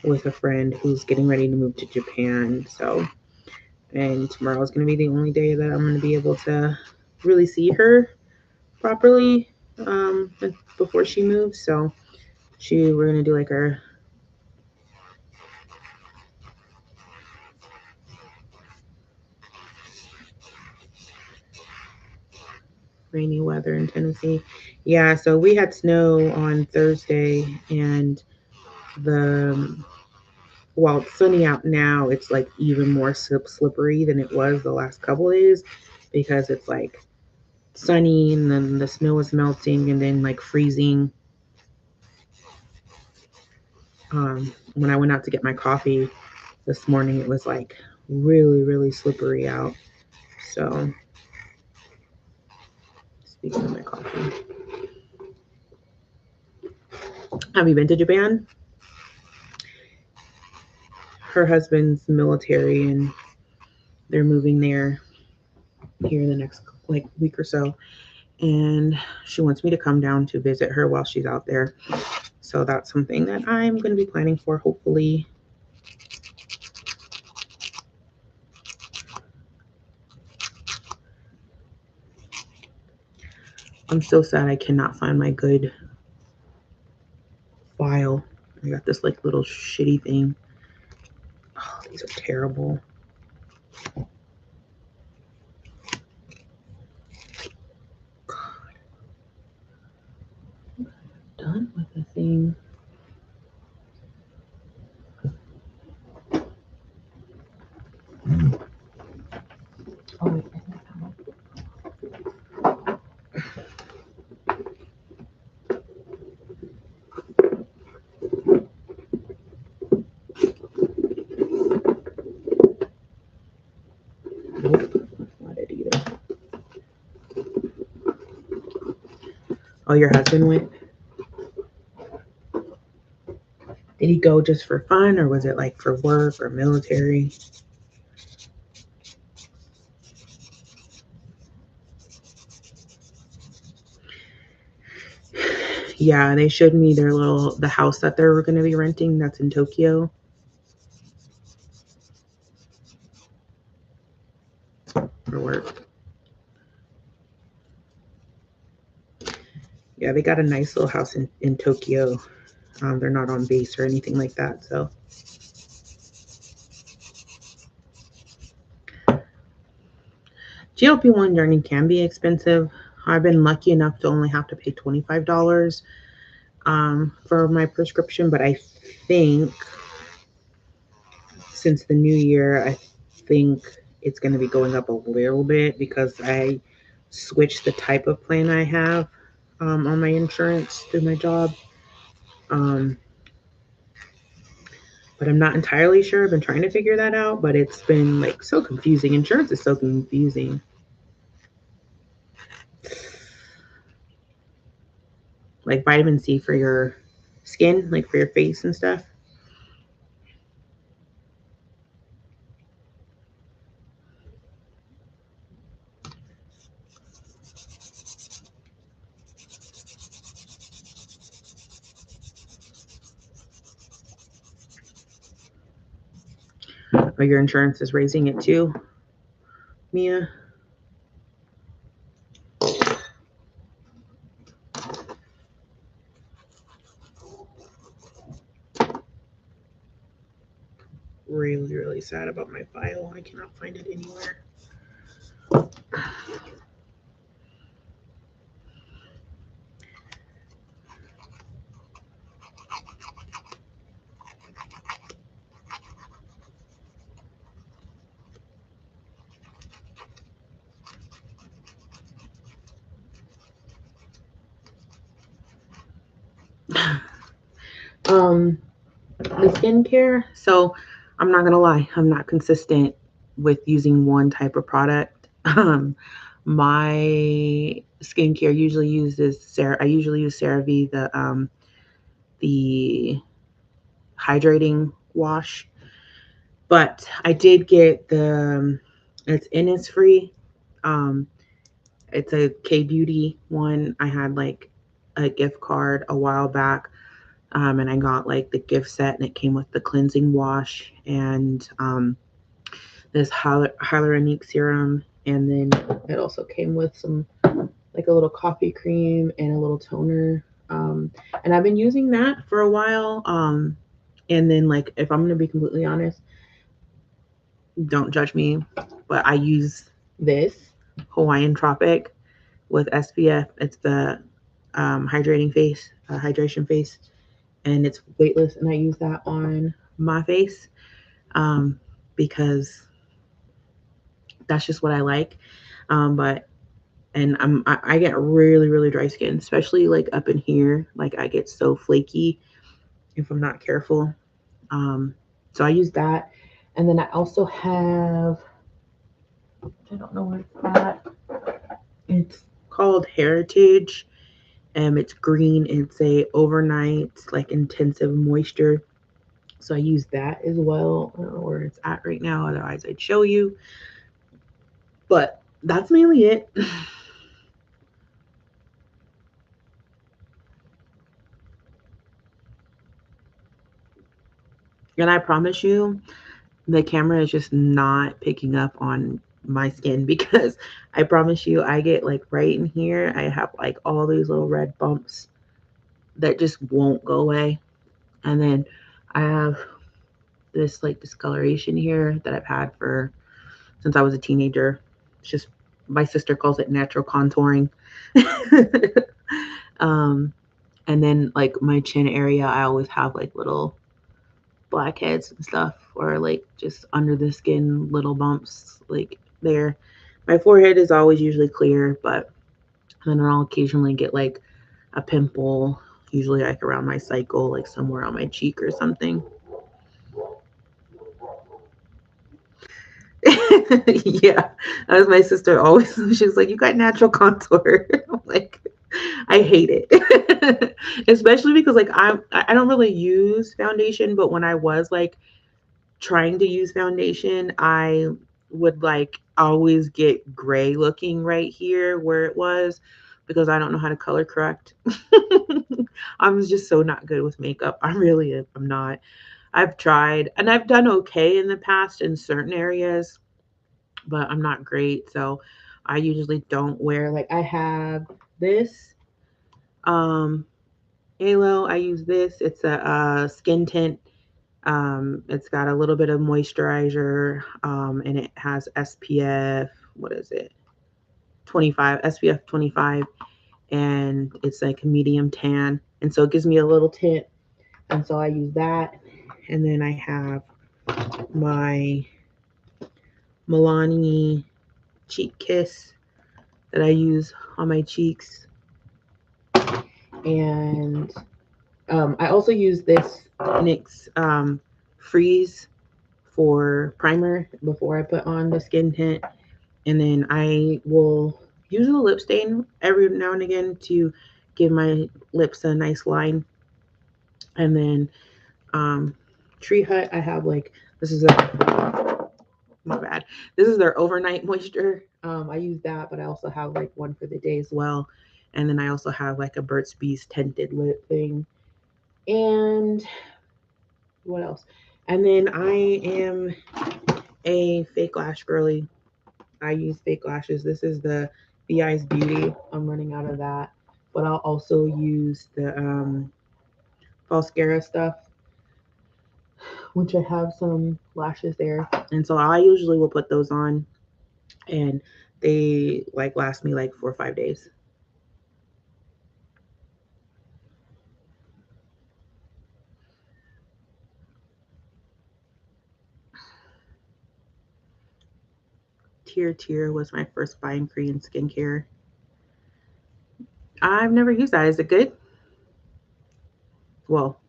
A: with a friend who's getting ready to move to Japan. So, and tomorrow is going to be the only day that I'm going to be able to really see her properly before she moves. So, we're going to do like our rainy weather in Tennessee. Yeah, so we had snow on Thursday, and the while it's sunny out now, it's like even more slippery than it was the last couple of days because it's like sunny and then the snow is melting and then like freezing. When I went out to get my coffee this morning, it was like really, really slippery out. So, speaking of my coffee, have you been to Japan? Her husband's military and they're moving there here in the next like week or so. And she wants me to come down to visit her while she's out there. So that's something that I'm going to be planning for, hopefully. I'm so sad I cannot find my good file. I got this like little shitty thing. Oh, these are terrible. God. I'm done with the thing. Oh, wait. Nope, that's not it either. Oh, your husband went? Did he go just for fun, or was it like for work or military? Yeah, they showed me the house that they're going to be renting that's in Tokyo for work. Yeah, they got a nice little house in Tokyo. They're not on base or anything like that. So GLP-1 journey can be expensive. I've been lucky enough to only have to pay $25 for my prescription, but I think since the new year, I think it's going to be going up a little bit because I switched the type of plan I have on my insurance through my job. Um, but I'm not entirely sure. I've been trying to figure that out, but it's been like so confusing. Insurance is so confusing. Like vitamin C for your skin, like for your face and stuff. Or your insurance is raising it too, Mia. Really, really sad about my file. I cannot find it anywhere. um, the skincare. So I'm not gonna lie, I'm not consistent with using one type of product. My skincare usually uses Sarah. I usually use CeraVe, the hydrating wash. But I did get it's Innisfree. Um, it's a K Beauty one. I had like a gift card a while back, and I got like the gift set, and it came with the cleansing wash and this hyaluronic serum, and then it also came with some like a little coffee cream and a little toner. And I've been using that for a while. And then like if I'm gonna be completely honest, don't judge me, but I use this Hawaiian Tropic with SPF. It's the hydration face, and it's weightless, and I use that on my face because that's just what I like. But and I get really really dry skin, especially like up in here. Like I get so flaky if I'm not careful. Um, so I use that, and then I also have, I don't know what it's at. It's called Heritage. It's green. It's a overnight like intensive moisture. So I use that as well. I don't know where it's at right now. Otherwise, I'd show you. But that's mainly it. And I promise you, the camera is just not picking up on my skin because I promise you, I get like right in here, I have like all these little red bumps that just won't go away. And then I have this like discoloration here that I've had for since I was a teenager. It's just my sister calls it natural contouring. um, and then like my chin area, I always have like little blackheads and stuff, or like just under the skin little bumps like there. My forehead is always usually clear, but then I'll occasionally get like a pimple, usually like around my cycle, like somewhere on my cheek or something. Yeah, that was my sister always. She was like, "You got natural contour." I'm like, I hate it. Especially because like I don't really use foundation, but when I was like trying to use foundation, I would like always get gray looking right here where it was because I don't know how to color correct. I'm just so not good with makeup. I really am. I'm not. I've tried and I've done okay in the past in certain areas, but I'm not great. So I usually don't wear like I have this um halo. I use this. It's a skin tint. It's got a little bit of moisturizer, and it has SPF. What is it? 25 SPF 25, and it's like a medium tan, and so it gives me a little tint, and so I use that, and then I have my Milani cheek kiss that I use on my cheeks, and I also use this NYX Freeze for primer before I put on the skin tint. And then I will use a lip stain every now and again to give my lips a nice line. And then Tree Hut, I have like, this is a, my bad. This is their overnight moisture. I use that, but I also have like one for the day as well. And then I also have like a Burt's Bees tinted lip thing. And what else? And then I am a fake lash girly. I use fake lashes. This is the VI's Beauty. I'm running out of that. But I'll also use the Falscara stuff, which I have some lashes there. And so I usually will put those on and they like last me like 4 or 5 days. Tier was my first buy in Korean skincare. I've never used that. Is it good? Well,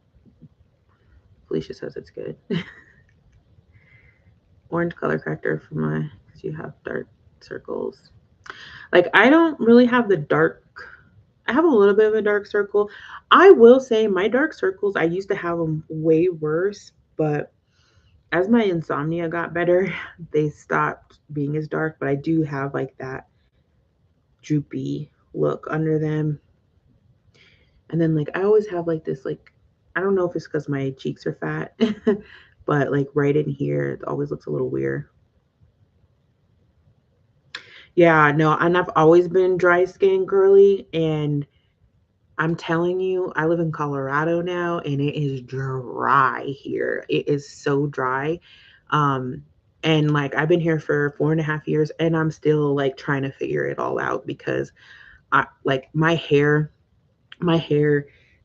A: Felicia says it's good. Orange color corrector for my, because you have dark circles. Like I don't really have the dark. I have a little bit of a dark circle. I will say my dark circles, I used to have them way worse, but as my insomnia got better, they stopped being as dark, but I do have like that droopy look under them. And then like I always have like this like I don't know if it's cuz my cheeks are fat, but like right in here it always looks a little weird. Yeah, no, and I've always been dry skin girly and I'm telling you, I live in Colorado now and it is dry here. It is so dry. Um, and like I've been here for 4.5 years and I'm still like trying to figure it all out because I like my hair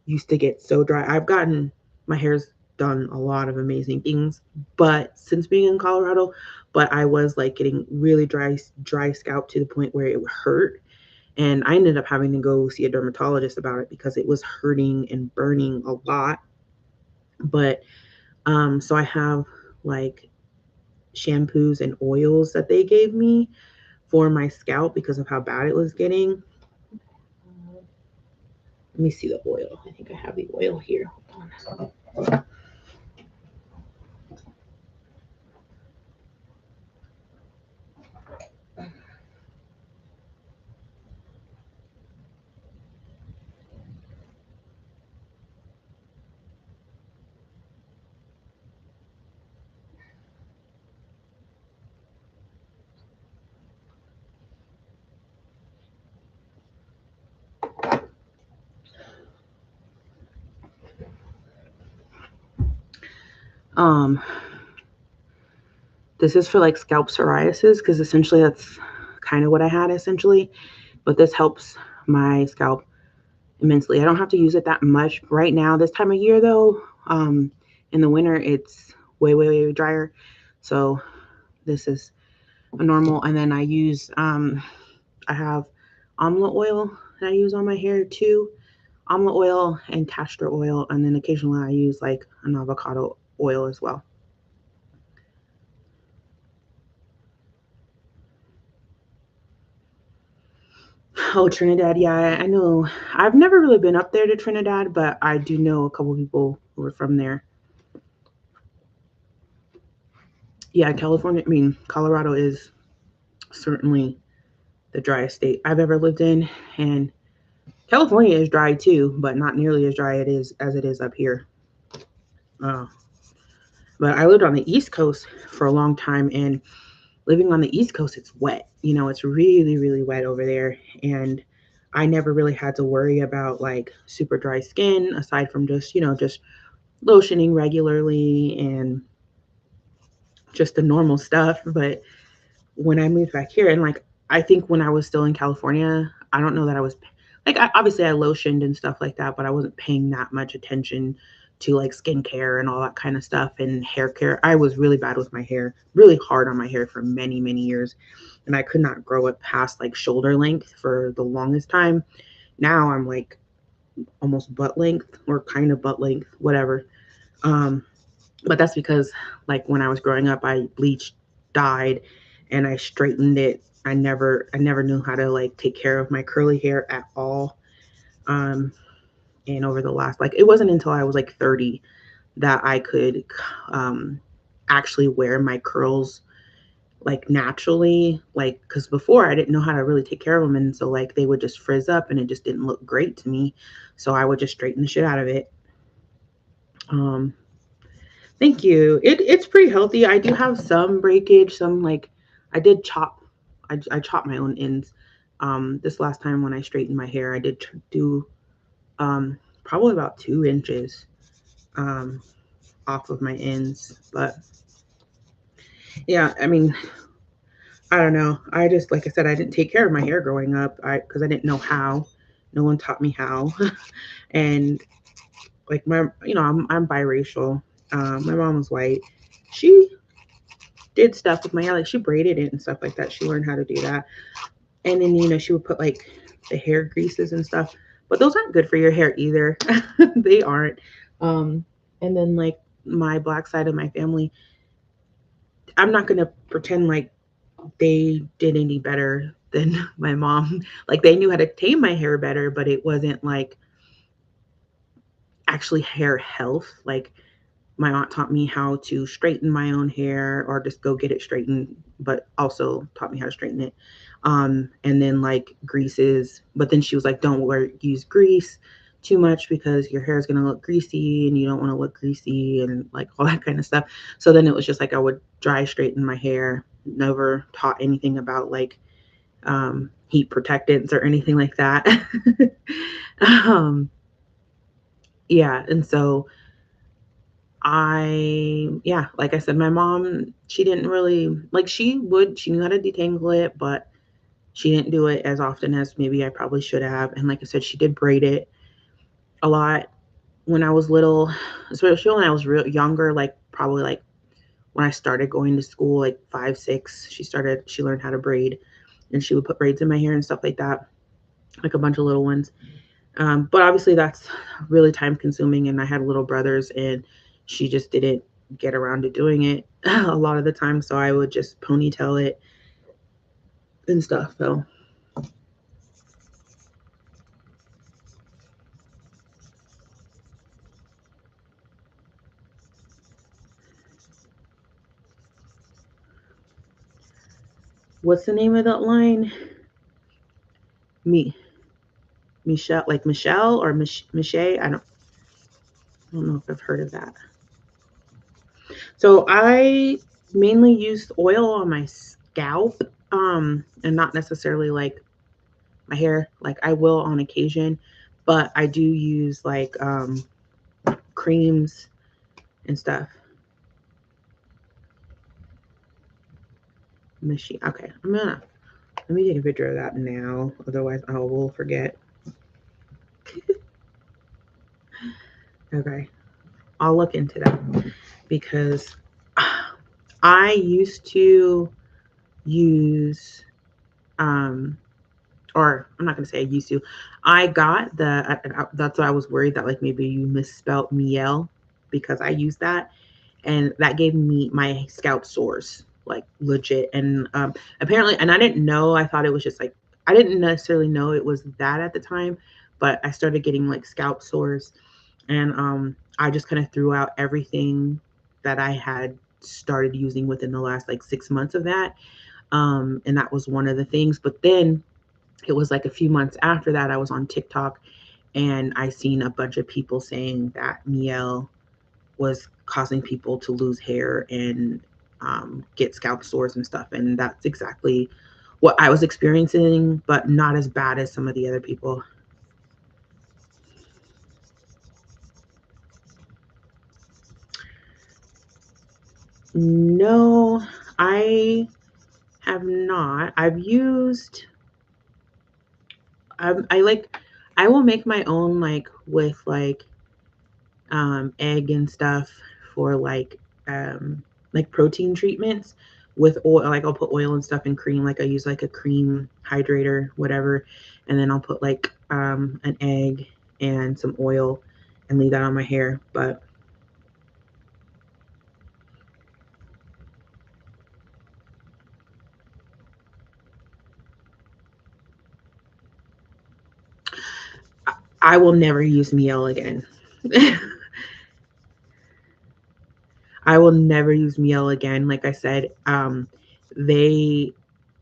A: used to get so dry. I've gotten my hair's done a lot of amazing things, but since being in Colorado, but I was like getting really dry scalp to the point where it hurt and I ended up having to go see a dermatologist about it because it was hurting and burning a lot. But so I have like shampoos and oils that they gave me for my scalp because of how bad it was getting. Let me see the oil. I think I have the oil here. Hold on. Um, this is for like scalp psoriasis because essentially that's kind of what I had essentially, but this helps my scalp immensely. I don't have to use it that much right now. This time of year, though, in the winter, it's way drier. So this is a normal. And then I have almond oil that I use on my hair too. Almond oil and castor oil, and then occasionally I use like an avocado oil as well. Oh, Trinidad. Yeah, I know. I've never really been up there to Trinidad, but I do know a couple people who are from there. Yeah, California. I mean, Colorado is certainly the driest state I've ever lived in, and California is dry too, but not nearly as dry it is as it is up here. Uh, but I lived on the East Coast for a long time, and living on the East Coast, it's wet. It's really, really wet over there, and I never really had to worry about like super dry skin aside from just lotioning regularly and just the normal stuff. But when I moved back here, and like I think when I was still in California, I don't know that I was like obviously I lotioned and stuff like that, but I wasn't paying that much attention to like skincare and all that kind of stuff and hair care. I was really bad with my hair, really hard on my hair for many, many years. And I could not grow it past like shoulder length for the longest time. Now I'm like almost butt length or kind of butt length, whatever. Um, but that's because like when I was growing up, I bleached, dyed, and I straightened it. I never knew how to like take care of my curly hair at all. Um, and over the last like it wasn't until I was like 30 that I could um actually wear my curls like naturally, like because before I didn't know how to really take care of them, and so like they would just frizz up and it just didn't look great to me, so I would just straighten the shit out of it. um Thank you. It's pretty healthy. I do have some breakage, some like I did chop. I chopped my own ends. This last time when I straightened my hair, I did do probably about 2 inches um off of my ends. But yeah, I mean, I don't know. I just like I said, I didn't take care of my hair growing up. Because I didn't know how. No one taught me how, and like I'm biracial. My mom was white. She did stuff with my hair, like she braided it and stuff like that. She learned how to do that. And then, she would put like the hair greases and stuff. But those aren't good for your hair either. They aren't. Um, and then like my black side of my family, I'm not gonna pretend like they did any better than my mom. Like they knew how to tame my hair better, but it wasn't like actually hair health. Like my aunt taught me how to straighten my own hair or just go get it straightened, but also taught me how to straighten it. And then like greases, but then she was like, don't use grease too much because your hair is going to look greasy and you don't want to look greasy and like all that kind of stuff. So then it was just like I would dry straighten my hair, never taught anything about like heat protectants or anything like that. um, yeah. And so yeah, like I said, my mom, she didn't really, like, she knew how to detangle it, but she didn't do it as often as maybe I probably should have. And like I said, she did braid it a lot when I was little, especially when I was real younger, like probably like when I started going to school, like 5, 6, she learned how to braid and she would put braids in my hair and stuff like that, like a bunch of little ones. But obviously that's really time consuming. And I had little brothers and she just didn't get around to doing it a lot of the time. So I would just ponytail it and stuff. So what's the name of that line? Me, Michelle, like Michelle or Michelle. I don't know if I've heard of that. So I mainly use oil on my scalp, and not necessarily like my hair. Like I will on occasion, but I do use like creams and stuff. Machine. Okay, let me take a picture of that now. Otherwise, I will forget. Okay, I'll look into that because I used to use or I'm not gonna say I used to. I got that's why I was worried that like maybe you misspelled Miel because I used that and that gave me my scalp sores like legit and apparently and I didn't know. I thought it was just like I didn't necessarily know it was that at the time, but I started getting like scalp sores, and I just kind of threw out everything that I had started using within the last like 6 months of that. And that was one of the things. But then it was like a few months after that, I was on TikTok and I seen a bunch of people saying that miel was causing people to lose hair and get scalp sores and stuff. And that's exactly what I was experiencing, but not as bad as some of the other people. No, I have not. I've used, I like, I will make my own like with like egg and stuff for like protein treatments with oil. Like I'll put oil and stuff in cream. Like I use like a cream hydrator, whatever, and then I'll put like an egg and some oil and leave that on my hair. But I will never use miel again. I will never use miel again. Like I said, they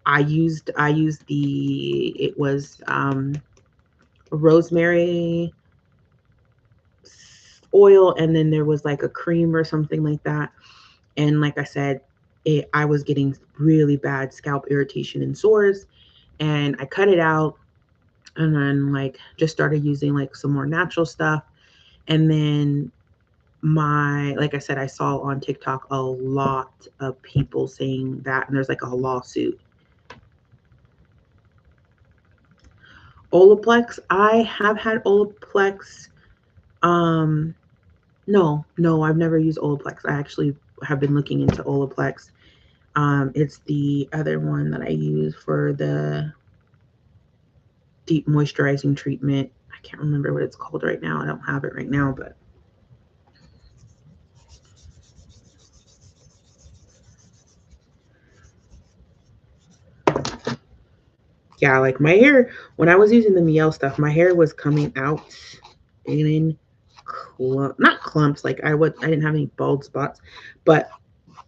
A: I used the it was rosemary oil, and then there was like a cream or something like that. And like I said, I was getting really bad scalp irritation and sores, and I cut it out, and then like just started using like some more natural stuff. And then my like I said, I saw on TikTok a lot of people saying that, and there's like a lawsuit. Olaplex, I have had Olaplex. Um, no, I've never used Olaplex. I actually have been looking into Olaplex. It's the other one that I use for the deep moisturizing treatment. I can't remember what it's called right now. I don't have it right now, but yeah, like my hair, when I was using the Miel stuff, my hair was coming out in not clumps. Like I didn't have any bald spots, but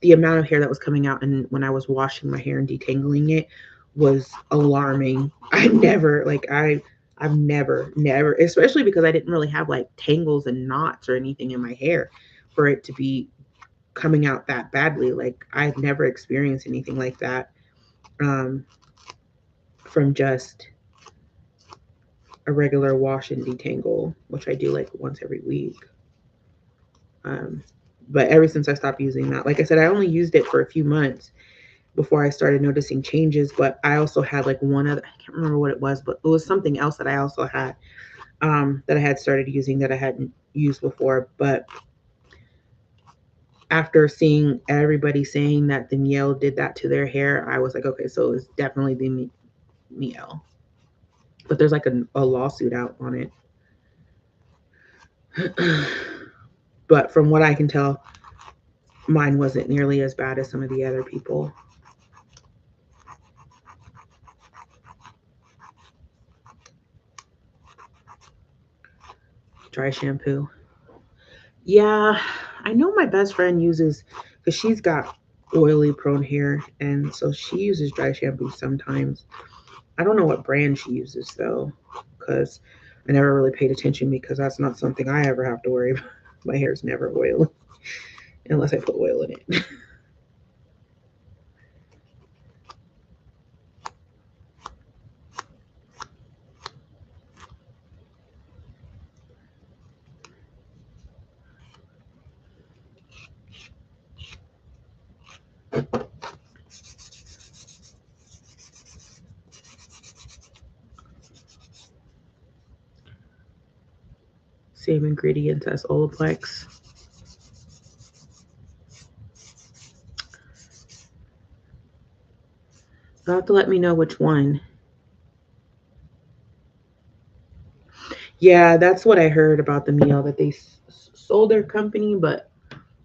A: the amount of hair that was coming out, and when I was washing my hair and detangling it was alarming. I've never, especially because I didn't really have like tangles and knots or anything in my hair for it to be coming out that badly. Like I've never experienced anything like that um, from just a regular wash and detangle, which I do like once every week. Um, but ever since I stopped using that, like I said, I only used it for a few months before I started noticing changes. But I also had like one other, I can't remember what it was, but it was something else that I also had that I had started using that I hadn't used before. But after seeing everybody saying that the Miel did that to their hair, I was like, okay, so it's definitely the Miel. But there's like a lawsuit out on it. But from what I can tell, mine wasn't nearly as bad as some of the other people. Dry shampoo. Yeah, I know my best friend uses, because she's got oily prone hair, and so she uses dry shampoo sometimes. I don't know what brand she uses though, because I never really paid attention because that's not something I ever have to worry about. My hair's never oily unless I put oil in it. Same ingredients as Olaplex. You'll have to let me know which one. Yeah, that's what I heard about the meal, that they sold their company, but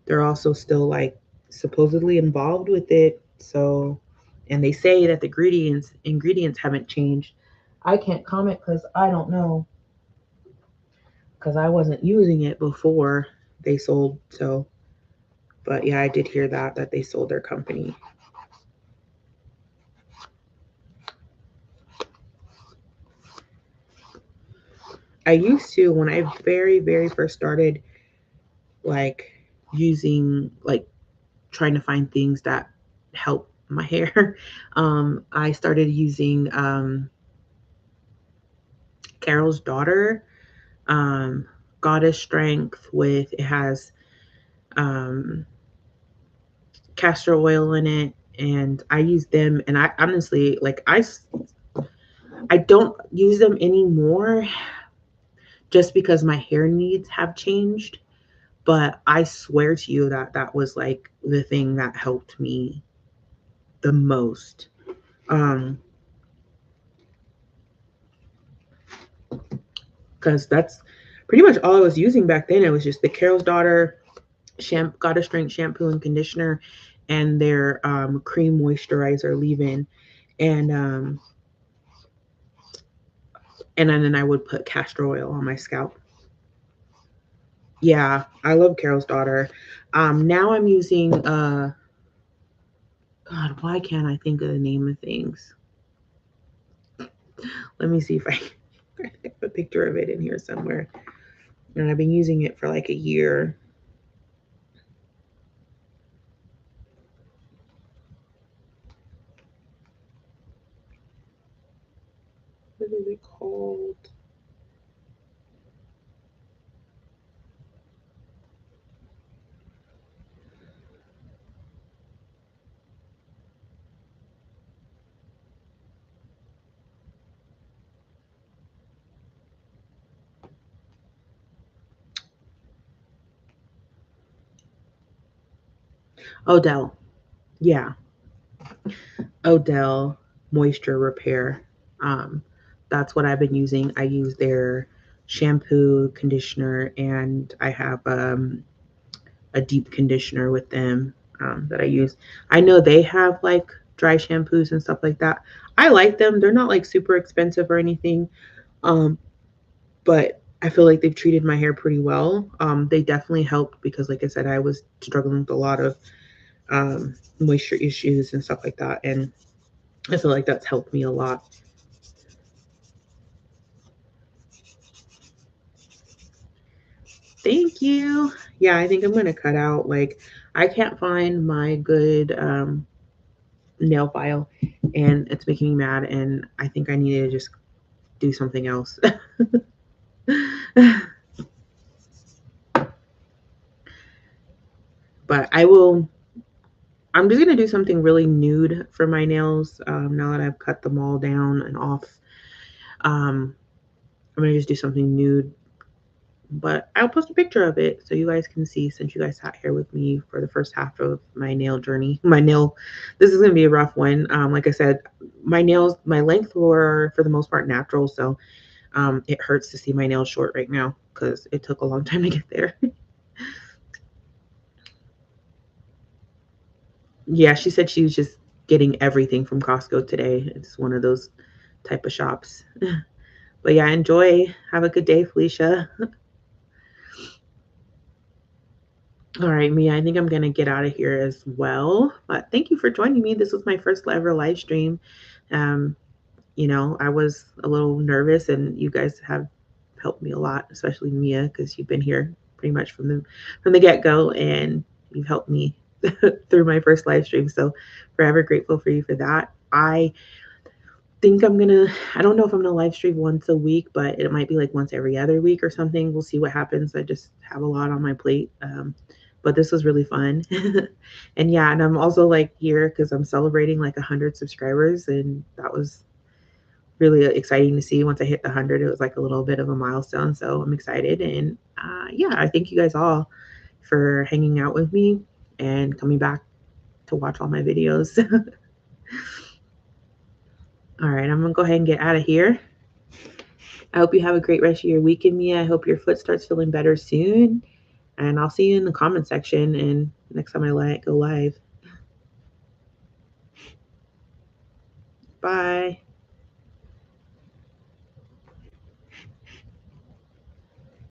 A: they're also still like supposedly involved with it. So, and they say that the ingredients haven't changed. I can't comment because I don't know, because I wasn't using it before they sold. So, but yeah, I did hear that they sold their company. I used to, when I very first started, like using, like trying to find things that help my hair. I started using Carol's Daughter, um, Goddess Strength, with it has um, castor oil in it, and I use them. And I honestly, like, I don't use them anymore just because my hair needs have changed. But I swear to you that that was like the thing that helped me the most. Um, because that's pretty much all I was using back then. It was just the Carol's Daughter Goddess Strength shampoo and conditioner, and their cream moisturizer leave-in, and and then I would put castor oil on my scalp. Yeah, I love Carol's Daughter. Now I'm using God, why can't I think of the name of things? Let me see if I have a picture of it in here somewhere. And I've been using it for like a year. What is it called? Odell. Yeah, Odell Moisture Repair. Um, that's what I've been using. I use their shampoo, conditioner, and I have a deep conditioner with them that I use. I know they have like dry shampoos and stuff like that. I like them. They're not like super expensive or anything, um, but I feel like they've treated my hair pretty well. They definitely helped because, like I said, I was struggling with a lot of moisture issues and stuff like that, and I feel like that's helped me a lot. Thank you. Yeah, I think I'm gonna cut out. Like, I can't find my good nail file, and it's making me mad. And I think I need to just do something else. But I will. I'm just gonna do something really nude for my nails. Now that I've cut them all down and off, um, I'm gonna just do something nude, but I'll post a picture of it so you guys can see, since you guys sat here with me for the first half of my nail journey. This is going to be a rough one. Like I said, my nails, my length were for the most part natural. So it hurts to see my nails short right now because it took a long time to get there. Yeah, she said she was just getting everything from Costco today. It's one of those type of shops. But yeah, enjoy. Have a good day, Felicia. All right, Mia, I think I'm going to get out of here as well. But thank you for joining me. This was my first ever live stream. Um, I was a little nervous, and you guys have helped me a lot, especially Mia, because you've been here pretty much from the get-go, and you've helped me through my first live stream. So forever grateful for you for that. I don't know if I'm gonna live stream once a week, but it might be like once every other week or something. We'll see what happens. I just have a lot on my plate. But this was really fun. And yeah, and I'm also like here because I'm celebrating like 100 subscribers, and that was really exciting to see. Once I hit the 100, it was like a little bit of a milestone. So I'm excited. And yeah, I thank you guys all for hanging out with me and coming back to watch all my videos. All right, I'm gonna go ahead and get out of here. I hope you have a great rest of your weekend, Mia. I hope your foot starts feeling better soon. And I'll see you in the comment section and next time I go live. Bye.